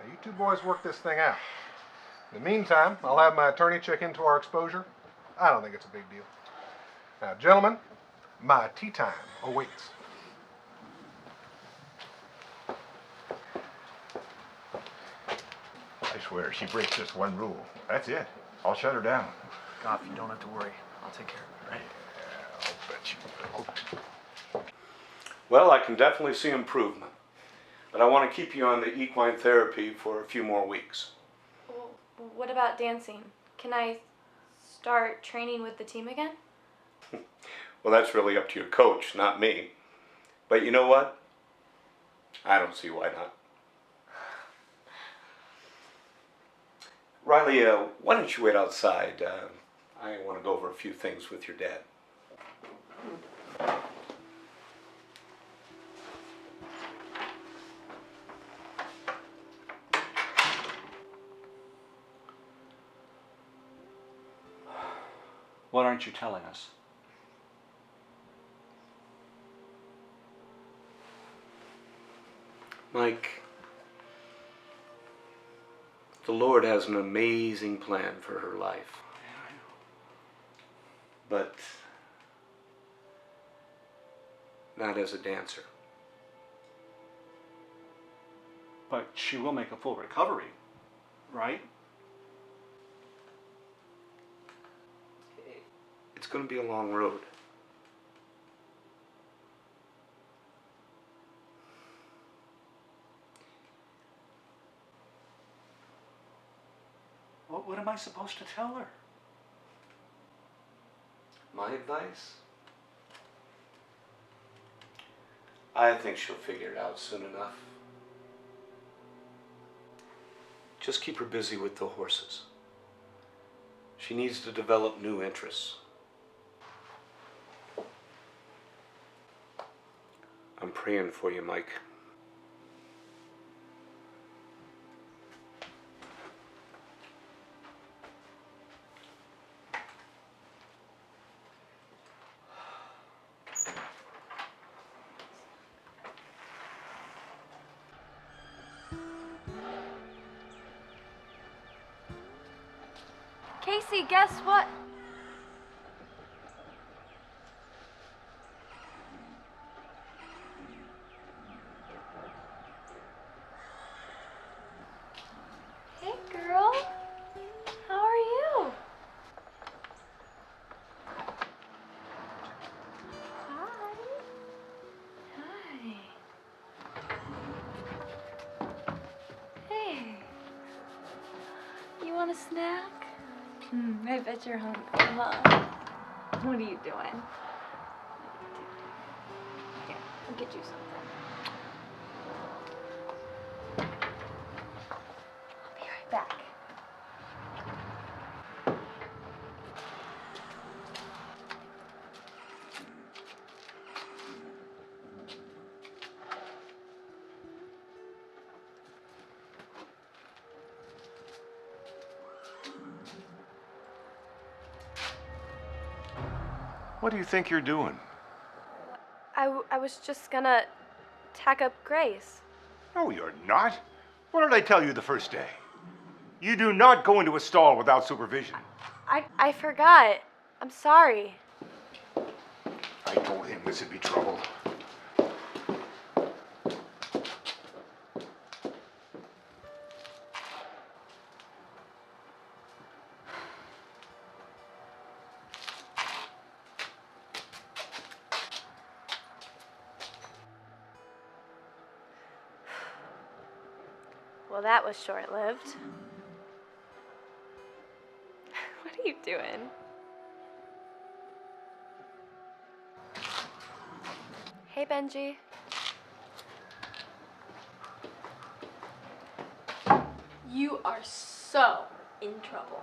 Now, you two boys work this thing out. In the meantime, I'll have my attorney check into our exposure. I don't think it's a big deal. Now, gentlemen, my tea time awaits. I swear, she breaks just one rule. That's it. I'll shut her down. Goff, you don't have to worry. I'll take care of it, right? Yeah, I'll bet you will. Well, I can definitely see improvement. But I want to keep you on the equine therapy for a few more weeks. Well, what about dancing? Can I start training with the team again? Well, that's really up to your coach, not me. But you know what? I don't see why not. Riley, why don't you wait outside? I want to go over a few things with your dad. What aren't you telling us? Mike, the Lord has an amazing plan for her life. But not as a dancer. But she will make a full recovery, right? It's going to be a long road. What am I supposed to tell her? My advice? I think she'll figure it out soon enough. Just keep her busy with the horses. She needs to develop new interests. I'm praying for you, Mike. Casey, guess what? Hey, girl. How are you? want a snack? I bet you're hungry. Mom, what are you doing? Here, I'll get you something. I'll be right back. What do you think you're doing? I was just gonna tack up Grace. No, you're not. What did I tell you the first day? You do not go into a stall without supervision. I forgot. I'm sorry. I told him this would be trouble. Well, that was short-lived. What are you doing? Hey, Benji. You are so in trouble.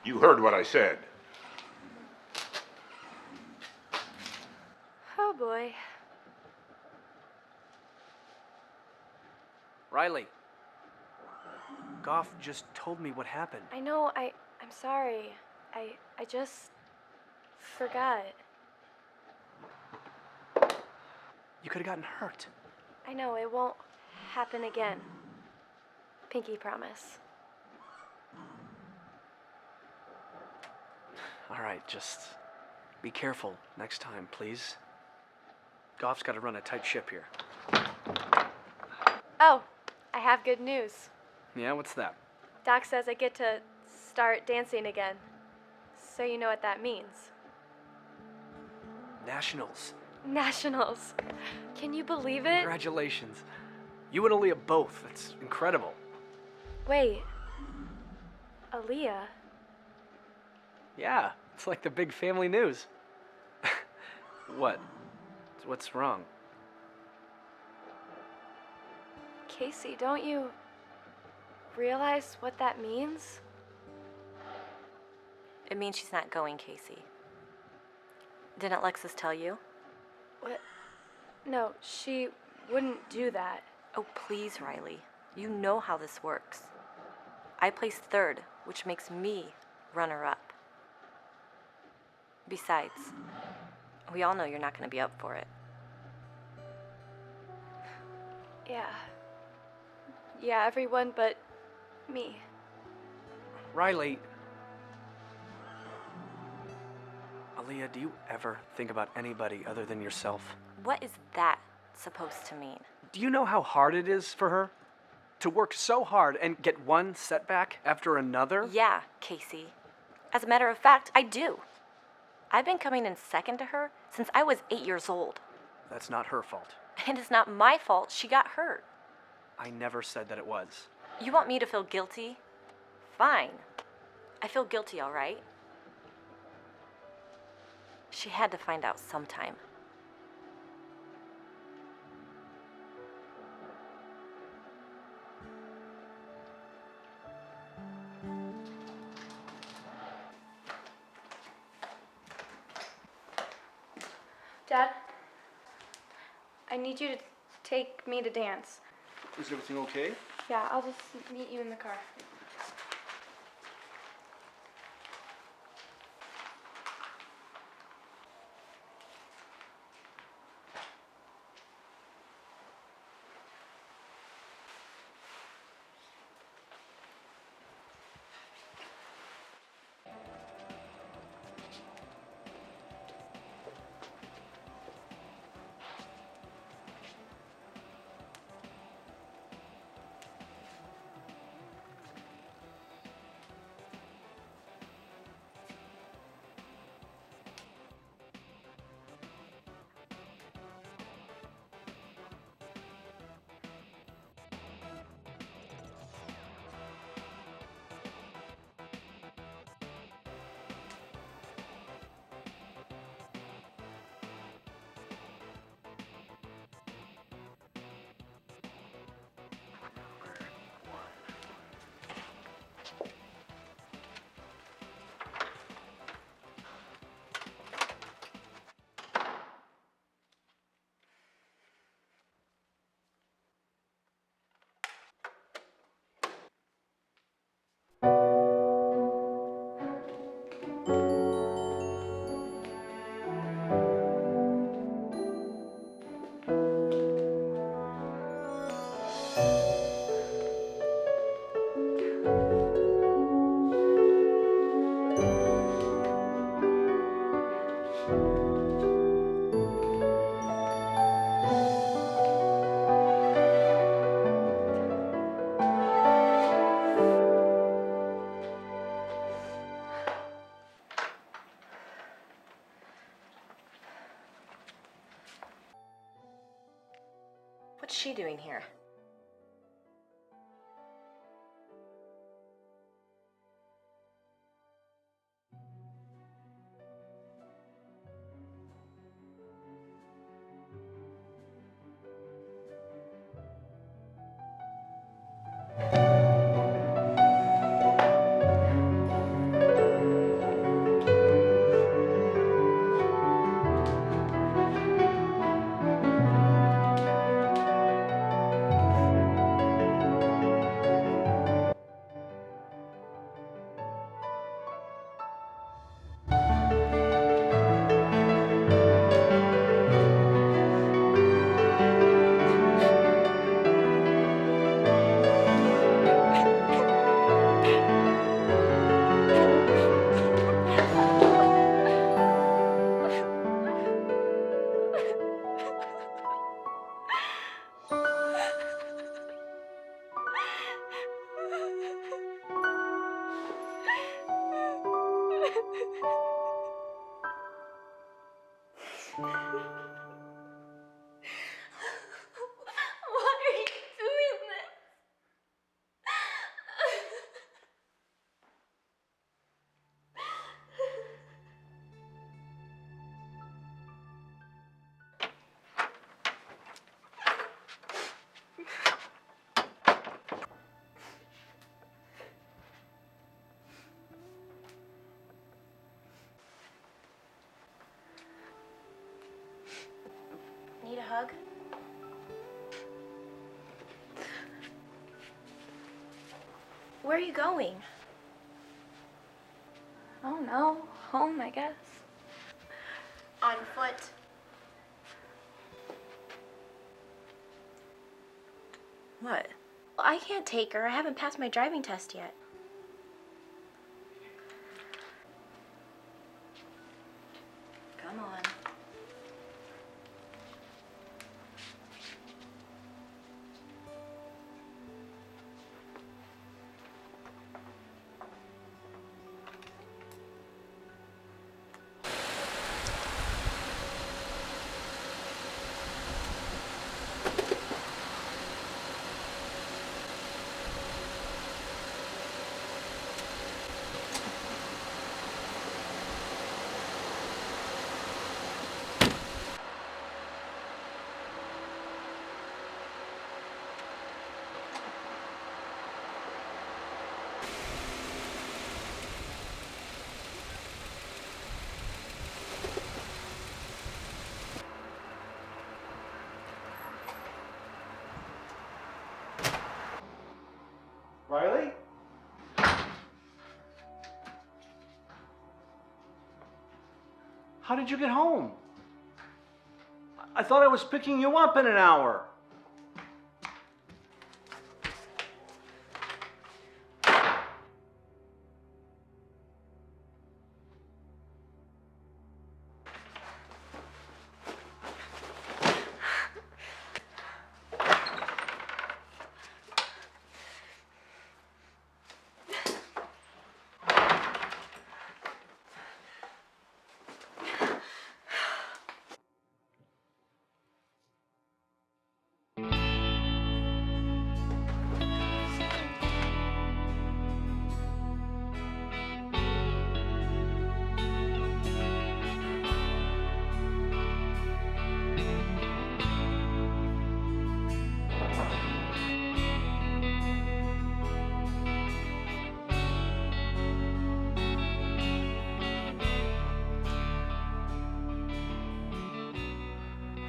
You heard what I said. Oh, boy. Riley. Goff just told me what happened. I know, I'm sorry. I just forgot. You could have gotten hurt. I know, it won't happen again. Pinky promise. All right, just be careful next time, please. Goff's got to run a tight ship here. Oh, I have good news. Yeah, what's that? Doc says I get to start dancing again. So you know what that means. Nationals. Nationals. Can you believe it? Congratulations. You and Aaliyah both. That's incredible. Wait. Aaliyah? Yeah, it's like the big family news. What? What's wrong? Casey, don't you realize what that means? It means she's not going, Casey. Didn't Alexis tell you? What? No, she wouldn't do that. Oh, please, Riley. You know how this works. I placed third, which makes me runner-up. Besides, we all know you're not going to be up for it. Yeah, everyone but me. Riley. Aaliyah, do you ever think about anybody other than yourself? What is that supposed to mean? Do you know how hard it is for her? To work so hard and get one setback after another? Yeah, Casey. As a matter of fact, I do. I've been coming in second to her since I was 8 years old. That's not her fault. And it's not my fault she got hurt. I never said that it was. You want me to feel guilty? Fine. I feel guilty, all right? She had to find out sometime. Dad, I need you to take me to dance. Is everything okay? Yeah, I'll just meet you in the car. doing here? Why are you doing this? Need a hug? Where are you going? Oh no, home, I guess. On foot. What? Well, I can't take her. I haven't passed my driving test yet. Come on. Riley? How did you get home? I thought I was picking you up in an hour.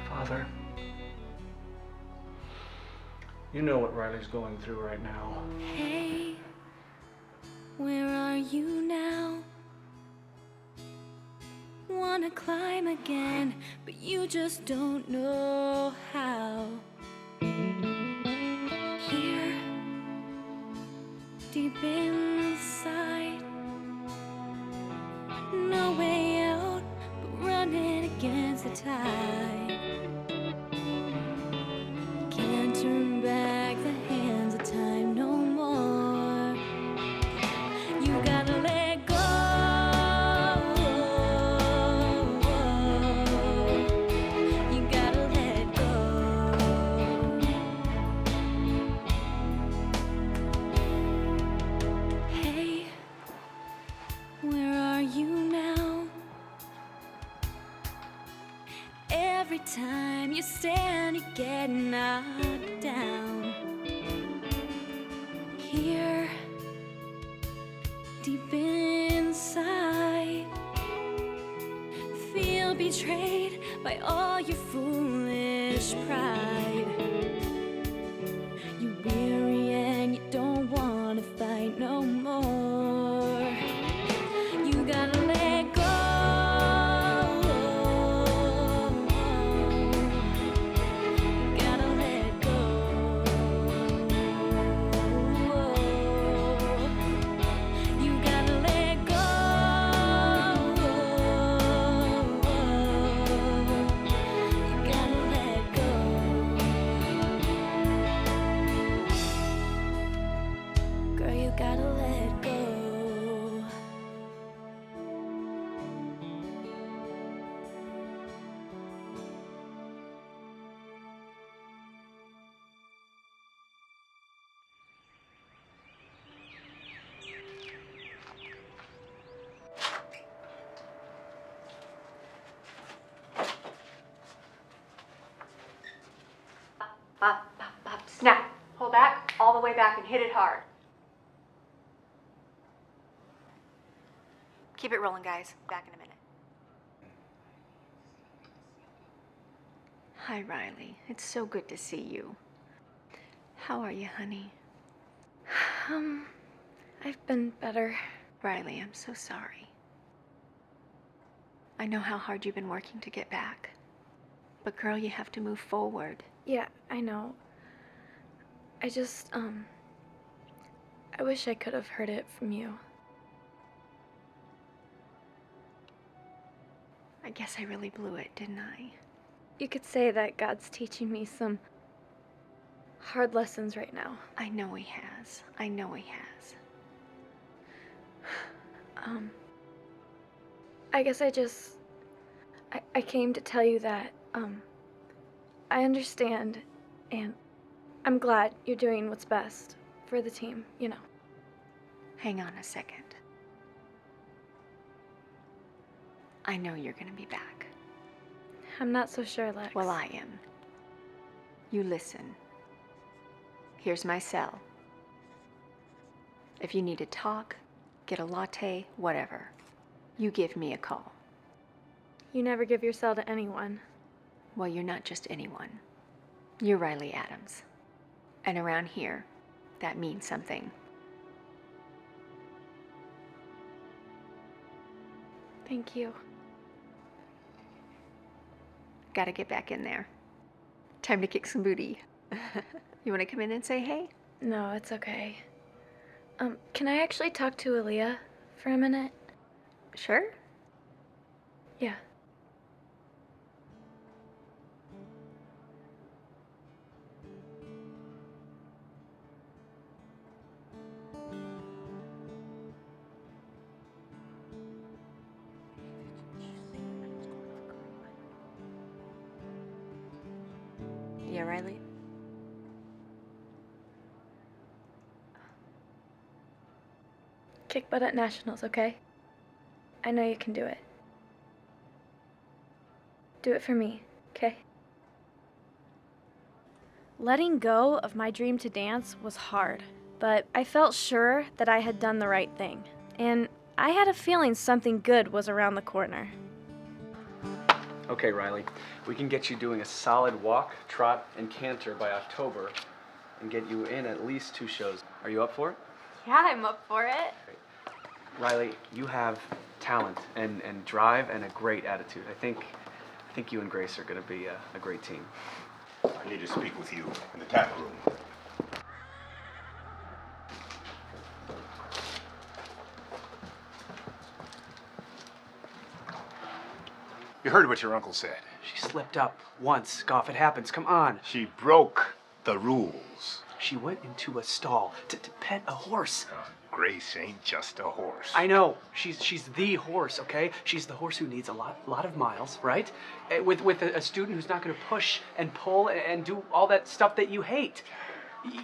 Father, you know what Riley's going through right now. Hey, where are you now? Wanna climb again, but you just don't know how. Here, deep inside, no way out, but running against the tide. Can't turn back the hands of time no more. You gotta let go. You gotta let go. get knocked down. Here, deep inside, feel betrayed by all your foolish pride. You're weary and you don't wanna fight no more. You gotta let go. Gotta let go. You gotta let go. You gotta let go. Girl, you gotta let go. Snap. Pull back, all the way back, and hit it hard. Keep it rolling, guys. Back in a minute. Hi, Riley. It's so good to see you. How are you, honey? I've been better. Riley, I'm so sorry. I know how hard you've been working to get back. But girl, you have to move forward. Yeah, I know. I just, I wish I could have heard it from you. I guess I really blew it, didn't I? You could say that God's teaching me some hard lessons right now. I know he has. I know he has. I guess I came to tell you that, I understand, and I'm glad you're doing what's best for the team, you know. Hang on a second. I know you're gonna be back. I'm not so sure, Lex. Well, I am. You listen. Here's my cell. If you need to talk, get a latte, whatever, you give me a call. You never give your cell to anyone. Well, you're not just anyone. You're Riley Adams. And around here, that means something. Thank you. Gotta get back in there. Time to kick some booty. You wanna come in and say hey? No, it's okay. Can I actually talk to Aaliyah for a minute? Sure. Yeah. Yeah, Riley? Kick butt at nationals, okay? I know you can do it. Do it for me, okay? Letting go of my dream to dance was hard, but I felt sure that I had done the right thing. And I had a feeling something good was around the corner. Okay, Riley, we can get you doing a solid walk, trot, and canter by October and get you in at least 2 shows. Are you up for it? Yeah, I'm up for it. Riley, you have talent and drive and a great attitude. I think you and Grace are going to be a great team. I need to speak with you in the tap room. You heard what your uncle said. She slipped up once. Goff, it happens. Come on. She broke the rules. She went into a stall to pet a horse. Grace ain't just a horse. I know. She's the horse, okay? She's the horse who needs a lot of miles, right? With a student who's not going to push and pull and do all that stuff that you hate.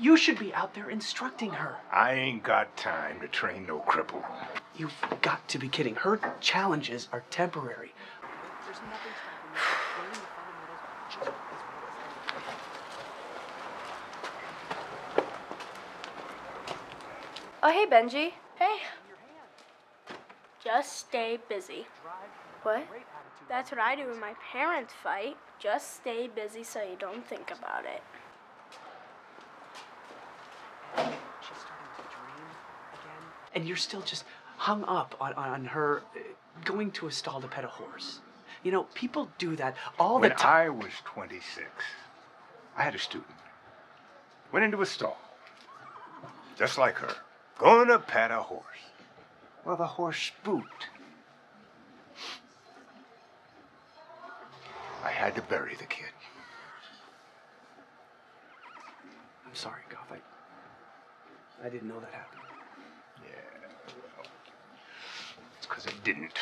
You should be out there instructing her. I ain't got time to train no cripple. You've got to be kidding. Her challenges are temporary. Oh, hey, Benji. Hey. Just stay busy. What? That's what I do when my parents fight. Just stay busy so you don't think about it. She's starting to dream again. And you're still just hung up on her going to a stall to pet a horse. You know, people do that all the time. When I was 26, I had a student. Went into a stall, just like her, gonna pet a horse. Well, the horse spooked. I had to bury the kid. I'm sorry, Goff. I didn't know that happened. Yeah, well, it's because I didn't.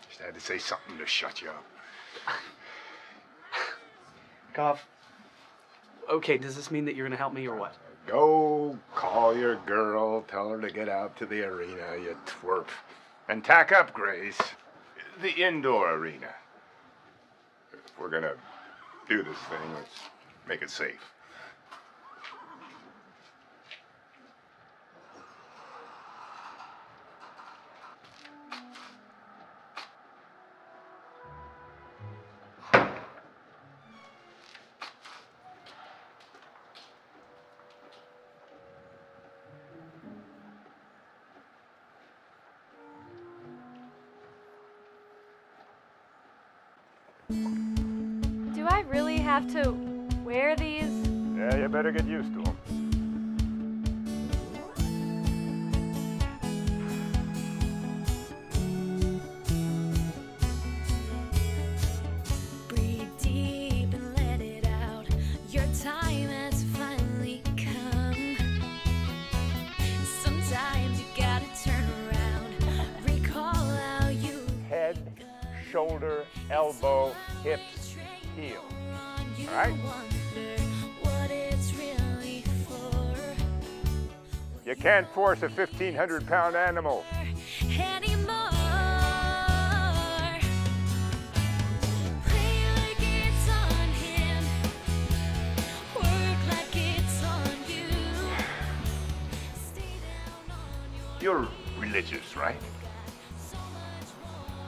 Just had to say something to shut you up. Goff, okay, does this mean that you're gonna help me or what? Go call your girl, tell her to get out to the arena, you twerp. And tack up, Grace. The indoor arena. If we're gonna do this thing, let's make it safe. Do I really have to wear these? Yeah, you better get used to them. Breathe deep and let it out. Your time has finally come. Sometimes you gotta turn around. Recall how you Head, shoulder, elbow, hips, heel. All right? what it's really for You can't force a 1,500-pound animal. anymore. Pray like it's on him. Work like it's on you. You're religious, right?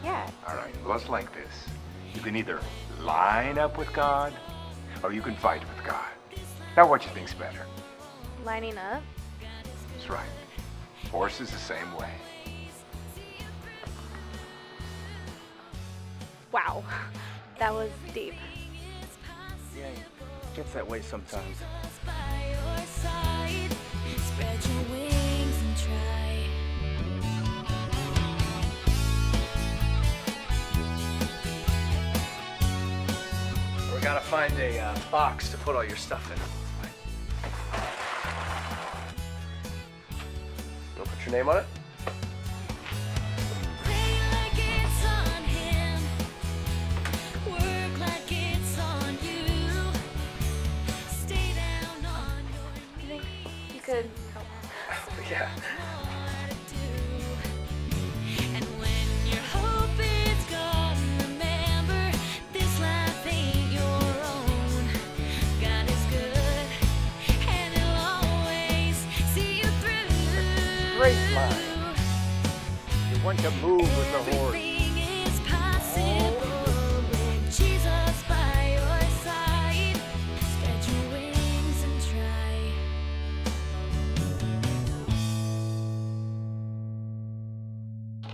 Yeah. All right, well, it's like this. You can either line up with God, or you can fight with God. Now, what you think's better? Lining up? That's right. Horse is the same way. Wow. That was deep. Yeah, it gets that way sometimes. By your side, spread your wings and try. We gotta find a box to put all your stuff in. You'll put your name on it? Pray like it's on him. Work like it's on you. Stay down on your You think you could help? Yeah. And when your hope is gone, remember this life ain't your own. God is good, and he'll always see you through. Great line. You want to move with the horse. Everything is possible with Jesus by your side. Spread your wings and try.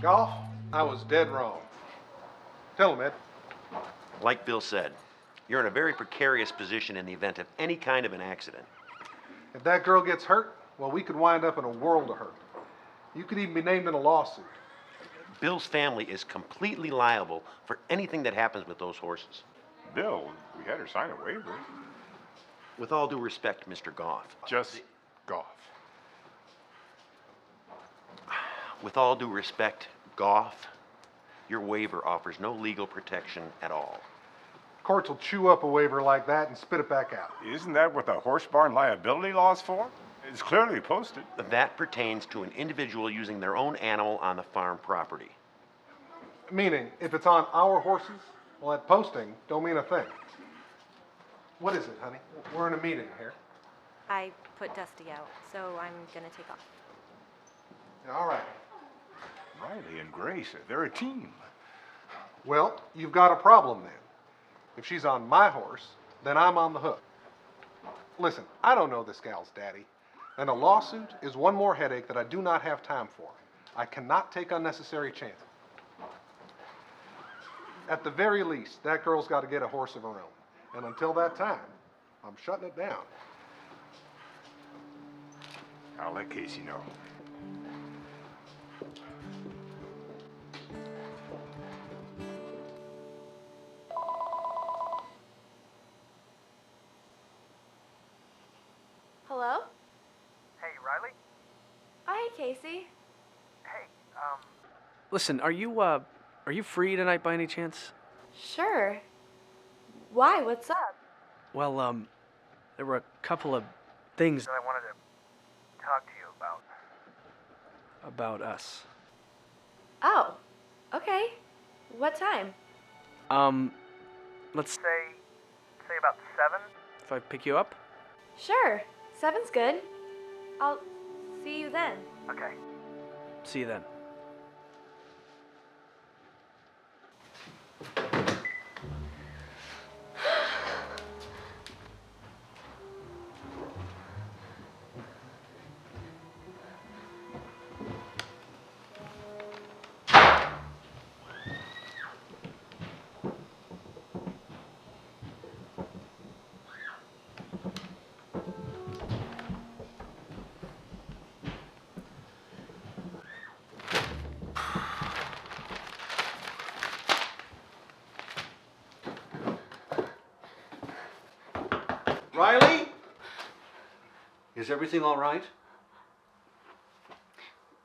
Golf, I was dead wrong. Tell him, Ed. Like Bill said, you're in a very precarious position in the event of any kind of an accident. If that girl gets hurt, well, we could wind up in a world of hurt. You could even be named in a lawsuit. Bill's family is completely liable for anything that happens with those horses. Bill, we had her sign a waiver. With all due respect, Mr. Goff. Just Goff. With all due respect, Goff, your waiver offers no legal protection at all. Courts will chew up a waiver like that and spit it back out. Isn't that what the horse barn liability law's for? It's clearly posted. That pertains to an individual using their own animal on the farm property. Meaning, if it's on our horses, well, that posting don't mean a thing. What is it, honey? We're in a meeting here. I put Dusty out, so I'm gonna take off. All right. Riley and Grace, they're a team. Well, you've got a problem then. If she's on my horse, then I'm on the hook. Listen, I don't know this gal's daddy, and a lawsuit is one more headache that I do not have time for. I cannot take unnecessary chances. At the very least, that girl's got to get a horse of her own. And until that time, I'm shutting it down. I'll let Casey know. Hello? Hey, Riley? Hi, Casey. Listen, are you free tonight by any chance? Sure. Why? What's up? Well, there were a couple of things that I wanted to talk to you about. About us. Oh, okay. What time? Let's say about 7, if I pick you up. Sure. 7's good. I'll see you then. Okay. See you then. Riley? Is everything all right?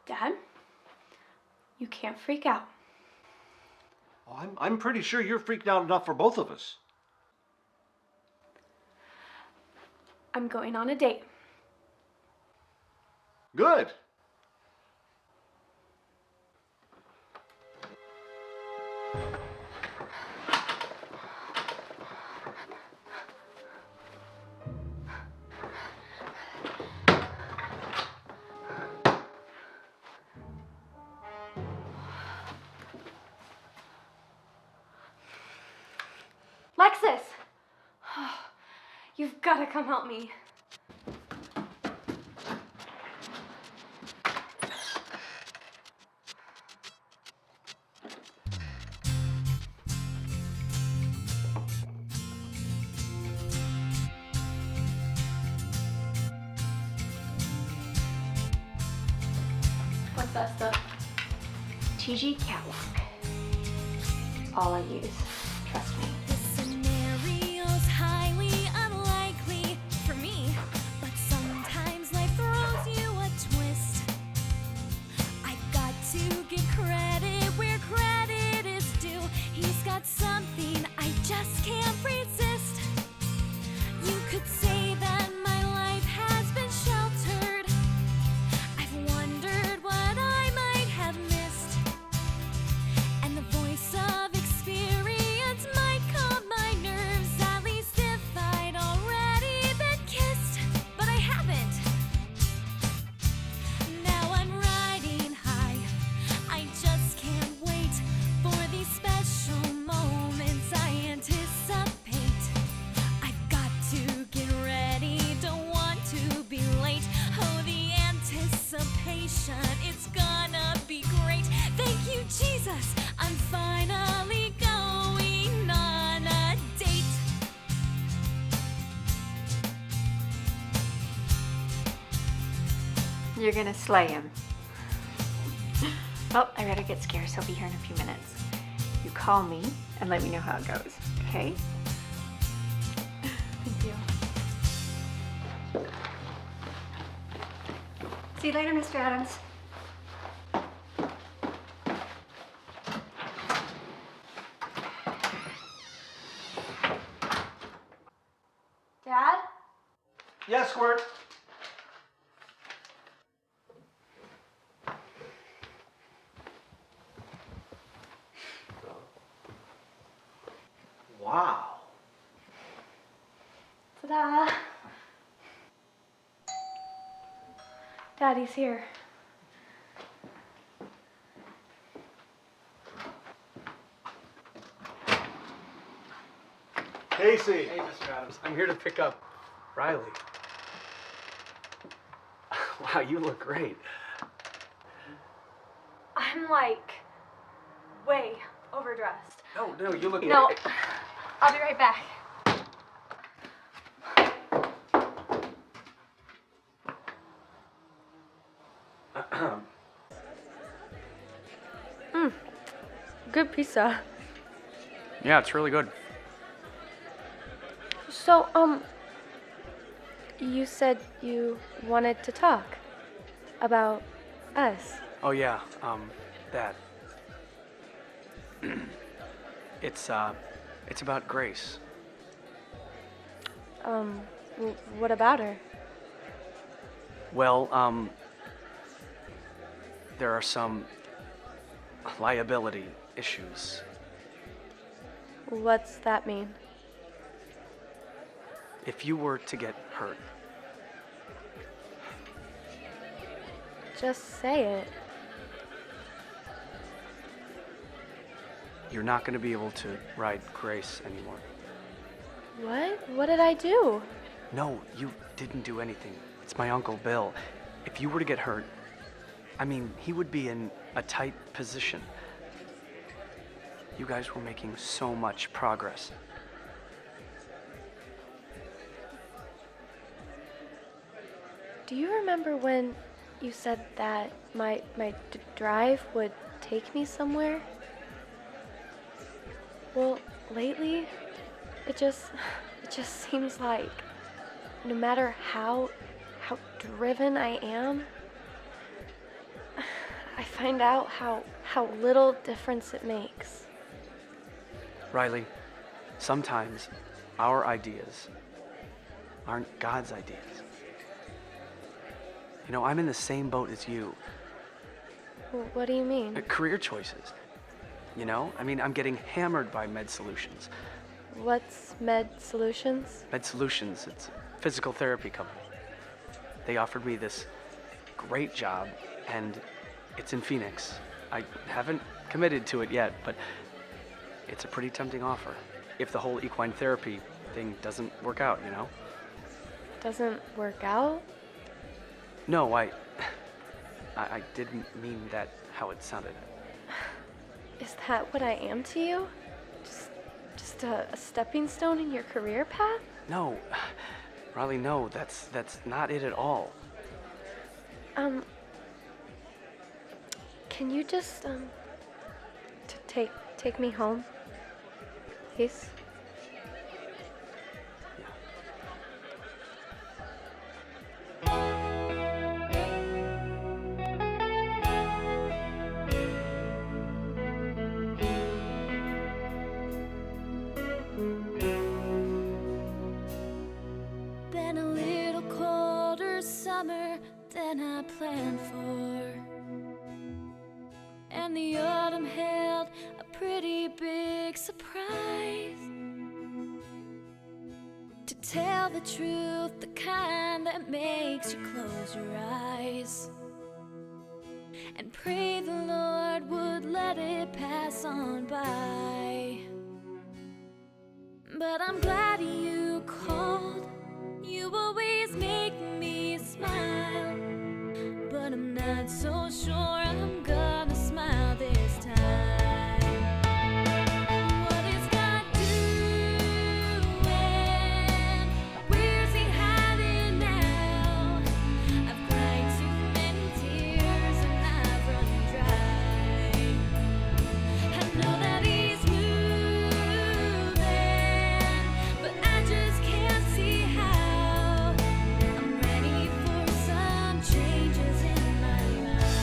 Dad, you can't freak out. Oh, I'm pretty sure you're freaked out enough for both of us. I'm going on a date. Good. Lexus! You've got to come help me. What's that stuff? TG Catwalk. All I use. Trust me. This scenario's highly unlikely for me, but sometimes life throws you a twist. I've got to give credit where credit is due. He's got something I just can't resist. You could say that my life has been sheltered. I've wondered what I might have missed, and the voice of experience might calm my nerves, at least if I'd already been kissed, but I haven't. Now I'm riding high, I just can't wait for these special moments I anticipate. I've got to get ready, don't want to be late. Oh, the anticipation, it's gonna be great. Thank you, Jesus, I'm finally going on a date. You're gonna slay him. Oh, I better get scared. He'll be here in a few minutes. You call me and let me know how it goes, okay? Thank you. See you later, Mr. Adams. Dad? Yes, Squirt. Wow. Ta-da! Daddy's here. Lucy. Hey, Mr. Adams. I'm here to pick up Riley. Wow, you look great. I'm like way overdressed. No, you look No, great. I'll be right back. Good pizza. Yeah, it's really good. So, you said you wanted to talk about us. Oh yeah, that. It's about Grace. What about her? Well, there are some liability issues. What's that mean? If you were to get hurt, Just say it. you're not going to be able to ride Grace anymore. What? What did I do? No, you didn't do anything. It's my Uncle Bill. If you were to get hurt, I mean, he would be in a tight position. You guys were making so much progress. Do you remember when you said that my drive would take me somewhere? Well, lately, it just seems like no matter how driven I am, I find out how little difference it makes. Riley, sometimes our ideas aren't God's ideas. You know, I'm in the same boat as you. What do you mean? Career choices. You know, I mean, I'm getting hammered by Med Solutions. What's Med Solutions? Med Solutions, it's a physical therapy company. They offered me this great job, and it's in Phoenix. I haven't committed to it yet, but it's a pretty tempting offer. If the whole equine therapy thing doesn't work out, you know? Doesn't work out? No, I didn't mean that how it sounded. Is that what I am to you? Just a stepping stone in your career path? No, Riley, no, that's not it at all. Can you just take me home, please? Been a little colder summer than I planned for, and the autumn held a pretty big surprise. To tell the truth, the kind that makes you close your eyes and pray the Lord would let it pass on by. But I'm glad you called. You always make me smile, but I'm not so sure I'm gonna smile this time. What is God doing? Where's He hiding now? I've cried too many tears and I've run dry. I know that He's moving, but I just can't see how. I'm ready for some changes in my life.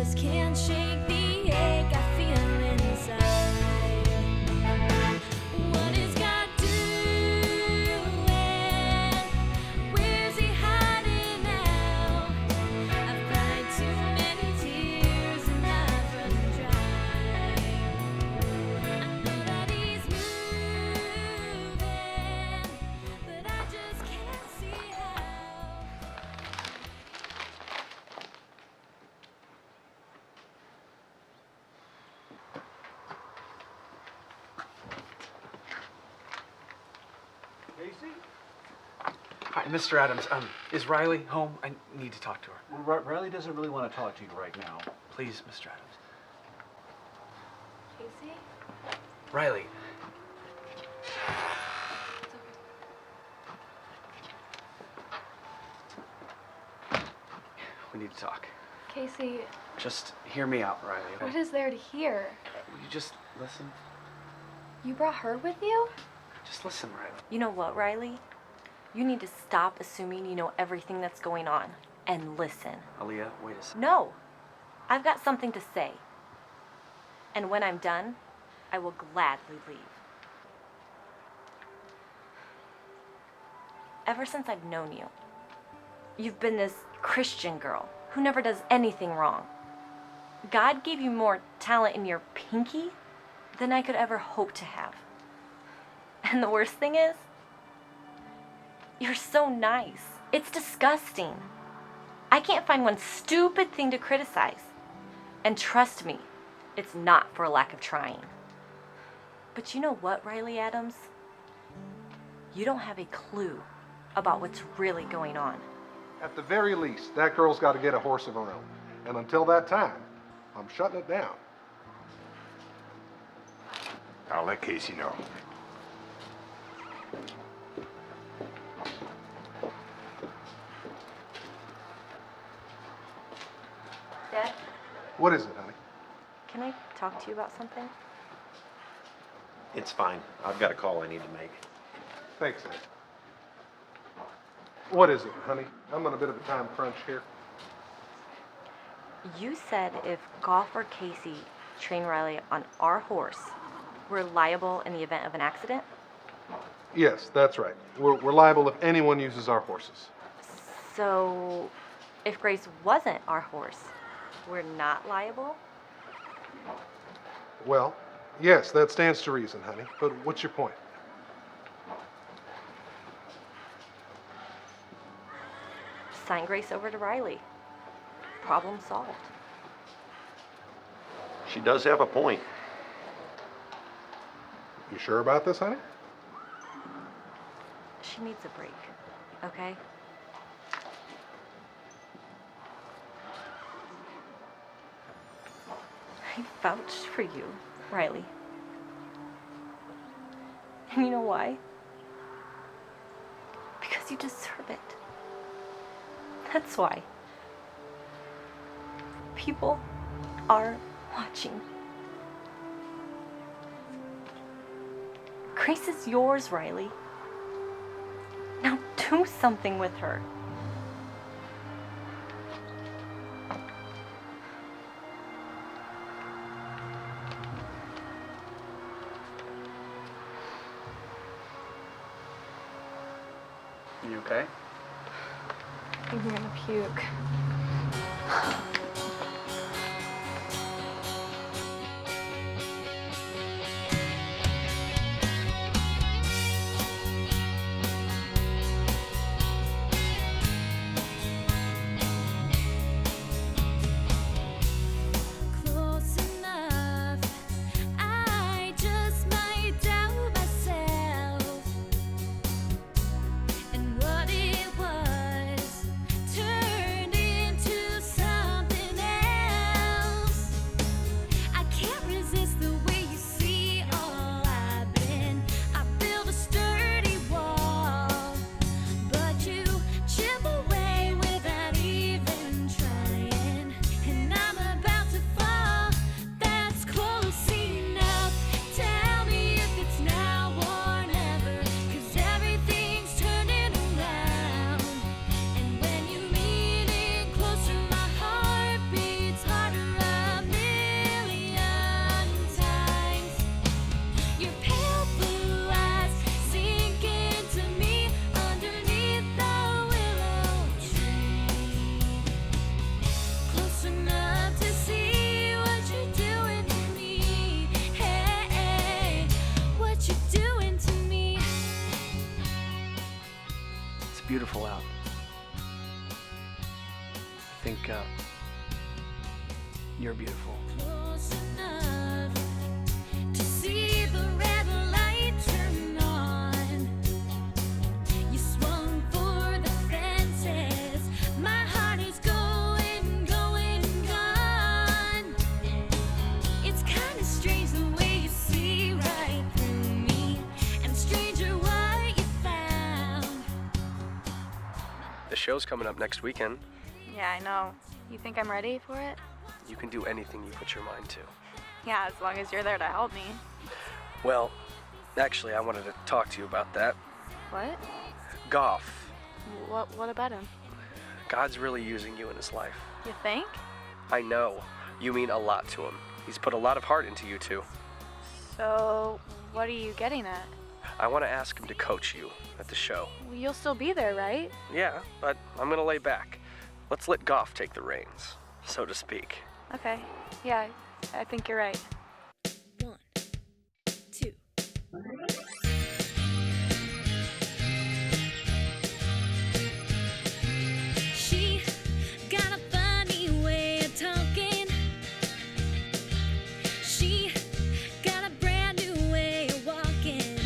just can't shake the ache I feel inside. What is God doing? Where's he hiding now? I've cried too many tears and I've run dry. I know that he's moving, but I just can't see how. Casey? Hi, Mr. Adams. Is Riley home? I need to talk to her. Riley doesn't really want to talk to you right now. Please, Mr. Adams. Casey? Riley. We need to talk. Casey, Just hear me out, Riley. Okay? what is there to hear? Will you just listen? You brought her with you? Just listen, Riley. You know what, Riley? You need to stop assuming you know everything that's going on and listen. Aaliyah, wait a second. No, I've got something to say. And when I'm done, I will gladly leave. Ever since I've known you, you've been this Christian girl who never does anything wrong. God gave you more talent in your pinky than I could ever hope to have. And the worst thing is, you're so nice. It's disgusting. I can't find one stupid thing to criticize. And trust me, it's not for a lack of trying. But you know what, Riley Adams? You don't have a clue about what's really going on. At the very least, that girl's got to get a horse of her own. And until that time, I'm shutting it down. I'll let Casey know. Dad, What is it, honey? can I talk to you about something? It's fine. I've got a call I need to make. Thanks, Ed. What is it, honey? I'm on a bit of a time crunch here. You said if Goff or Casey train Riley on our horse, we're liable in the event of an accident? Yes, that's right. We're liable if anyone uses our horses. So, if Grace wasn't our horse, we're not liable? Well, yes, that stands to reason, honey. But what's your point? Sign Grace over to Riley. Problem solved. She does have a point. You sure about this, honey? She needs a break, okay? I vouched for you, Riley. And you know why? Because you deserve it. That's why. People are watching. Grace is yours, Riley. Now do something with her. You okay? I'm gonna puke. Close enough, I just might doubt myself. And what it was turned into something beautiful out. I think you're beautiful. Close enough to see the red light turn on. You swung for the fences. My heart is going, gone. It's kind of strange the way you see right through me, and stranger what you found. The show's coming up next weekend. Yeah, I know. You think I'm ready for it? You can do anything you put your mind to. Yeah, as long as you're there to help me. Well, actually, I wanted to talk to you about that. What? Goff. What about him? God's really using you in his life. You think? I know. You mean a lot to him. He's put a lot of heart into you two. So, what are you getting at? I want to ask him to coach you at the show. Well, you'll still be there, right? Yeah, but I'm gonna lay back. Let's let Goff take the reins, so to speak. Okay. Yeah, I think you're right. 1, 2. She got a funny way of talking. She got a brand new way of walking.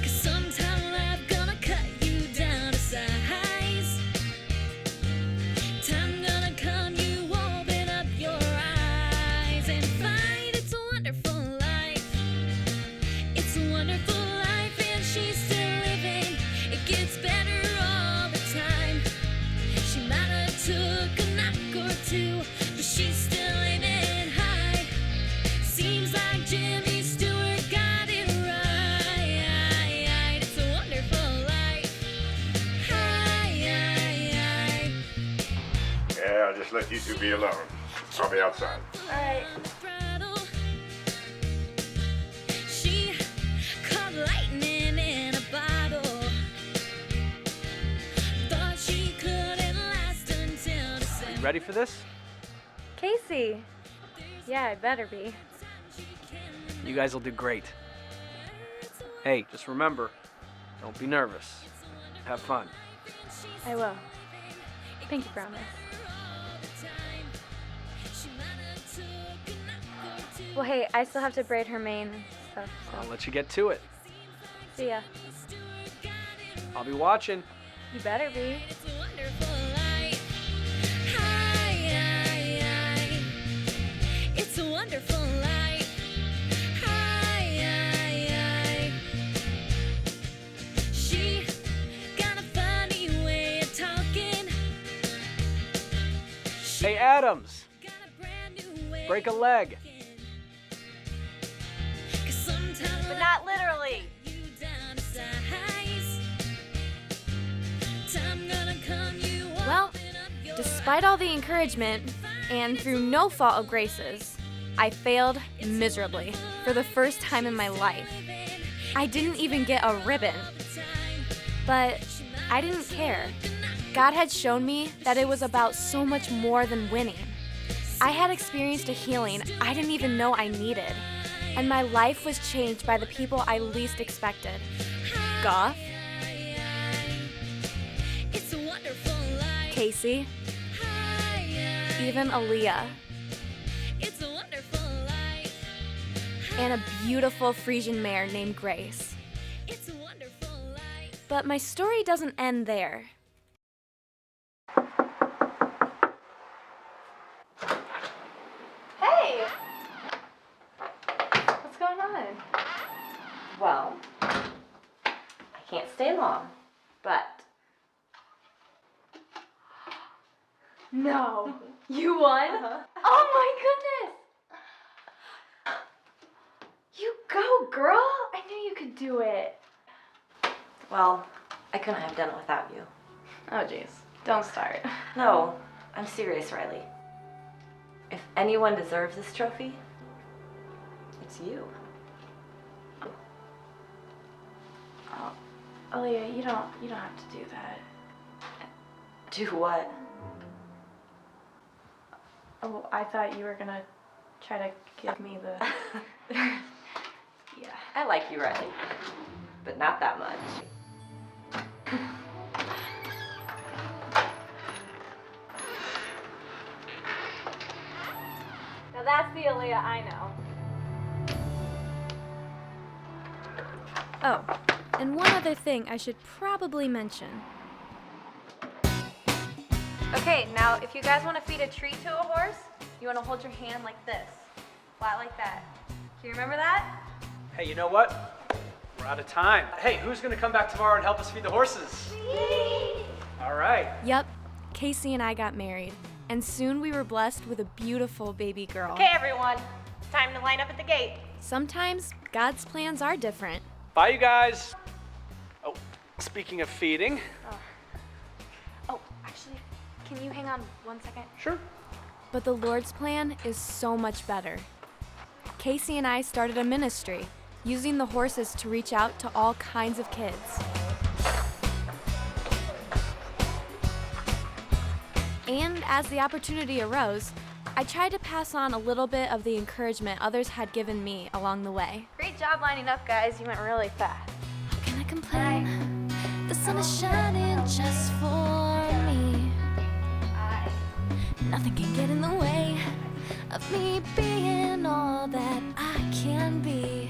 'Cause sometime life gonna cut you down to size. Time gonna come, you open up your eyes and find it's a wonderful life. It's a wonderful life and she's still living. It gets better all the time. She might have took a knock or two, but she's still aiming high. Seems like Jimmy Stewart got it right. It's a wonderful life. Yeah, I'll just let you two be alone. I'll be outside. Alright. She caught lightning in a bottle. Thought she couldn't last until December. Ready for this? Casey. Yeah, I better be. You guys will do great. Hey, just remember, don't be nervous. Have fun. I will. Pinky promise. Well, hey, I still have to braid her mane and stuff, so. I'll let you get to it. See ya. I'll be watching. You better be. It's a wonderful life. She got a funny way of talking. Hey, Adams. Break a leg. But not literally. Well, despite all the encouragement, and through no fault of Grace's, I failed miserably for the first time in my life. I didn't even get a ribbon. But I didn't care. God had shown me that it was about so much more than winning. I had experienced a healing I didn't even know I needed, and my life was changed by the people I least expected. Goff, Casey, even Aaliyah, and a beautiful Frisian mare named Grace. But my story doesn't end there. Hey! What's going on? Well, I can't stay long, but No. You won? Oh my goodness! You go, girl! I knew you could do it. well, I couldn't have done it without you. Oh jeez. Don't start. No, I'm serious, Riley. If anyone deserves this trophy, it's you. Oh, Aaliyah, you don't have to do that. Do what? Oh, I thought you were gonna try to give me the... Yeah, I like you, Riley, but not that much. Now that's the Aaliyah I know. Oh, and one other thing I should probably mention. Okay, now if you guys want to feed a treat to a horse, you want to hold your hand like this, flat like that. Do you remember that? Hey, you know what? We're out of time. Hey, who's gonna come back tomorrow and help us feed the horses? All right. Yep, Casey and I got married, and soon we were blessed with a beautiful baby girl. Okay, everyone, time to line up at the gate. Sometimes God's plans are different. Bye, you guys. Oh, speaking of feeding. Oh, actually, can you hang on 1 second? Sure. But the Lord's plan is so much better. Casey and I started a ministry, using the horses to reach out to all kinds of kids. And as the opportunity arose, I tried to pass on a little bit of the encouragement others had given me along the way. Great job lining up, guys. You went really fast. How can I complain? The sun is shining just for me. Nothing can get in the way of me being all that I can be.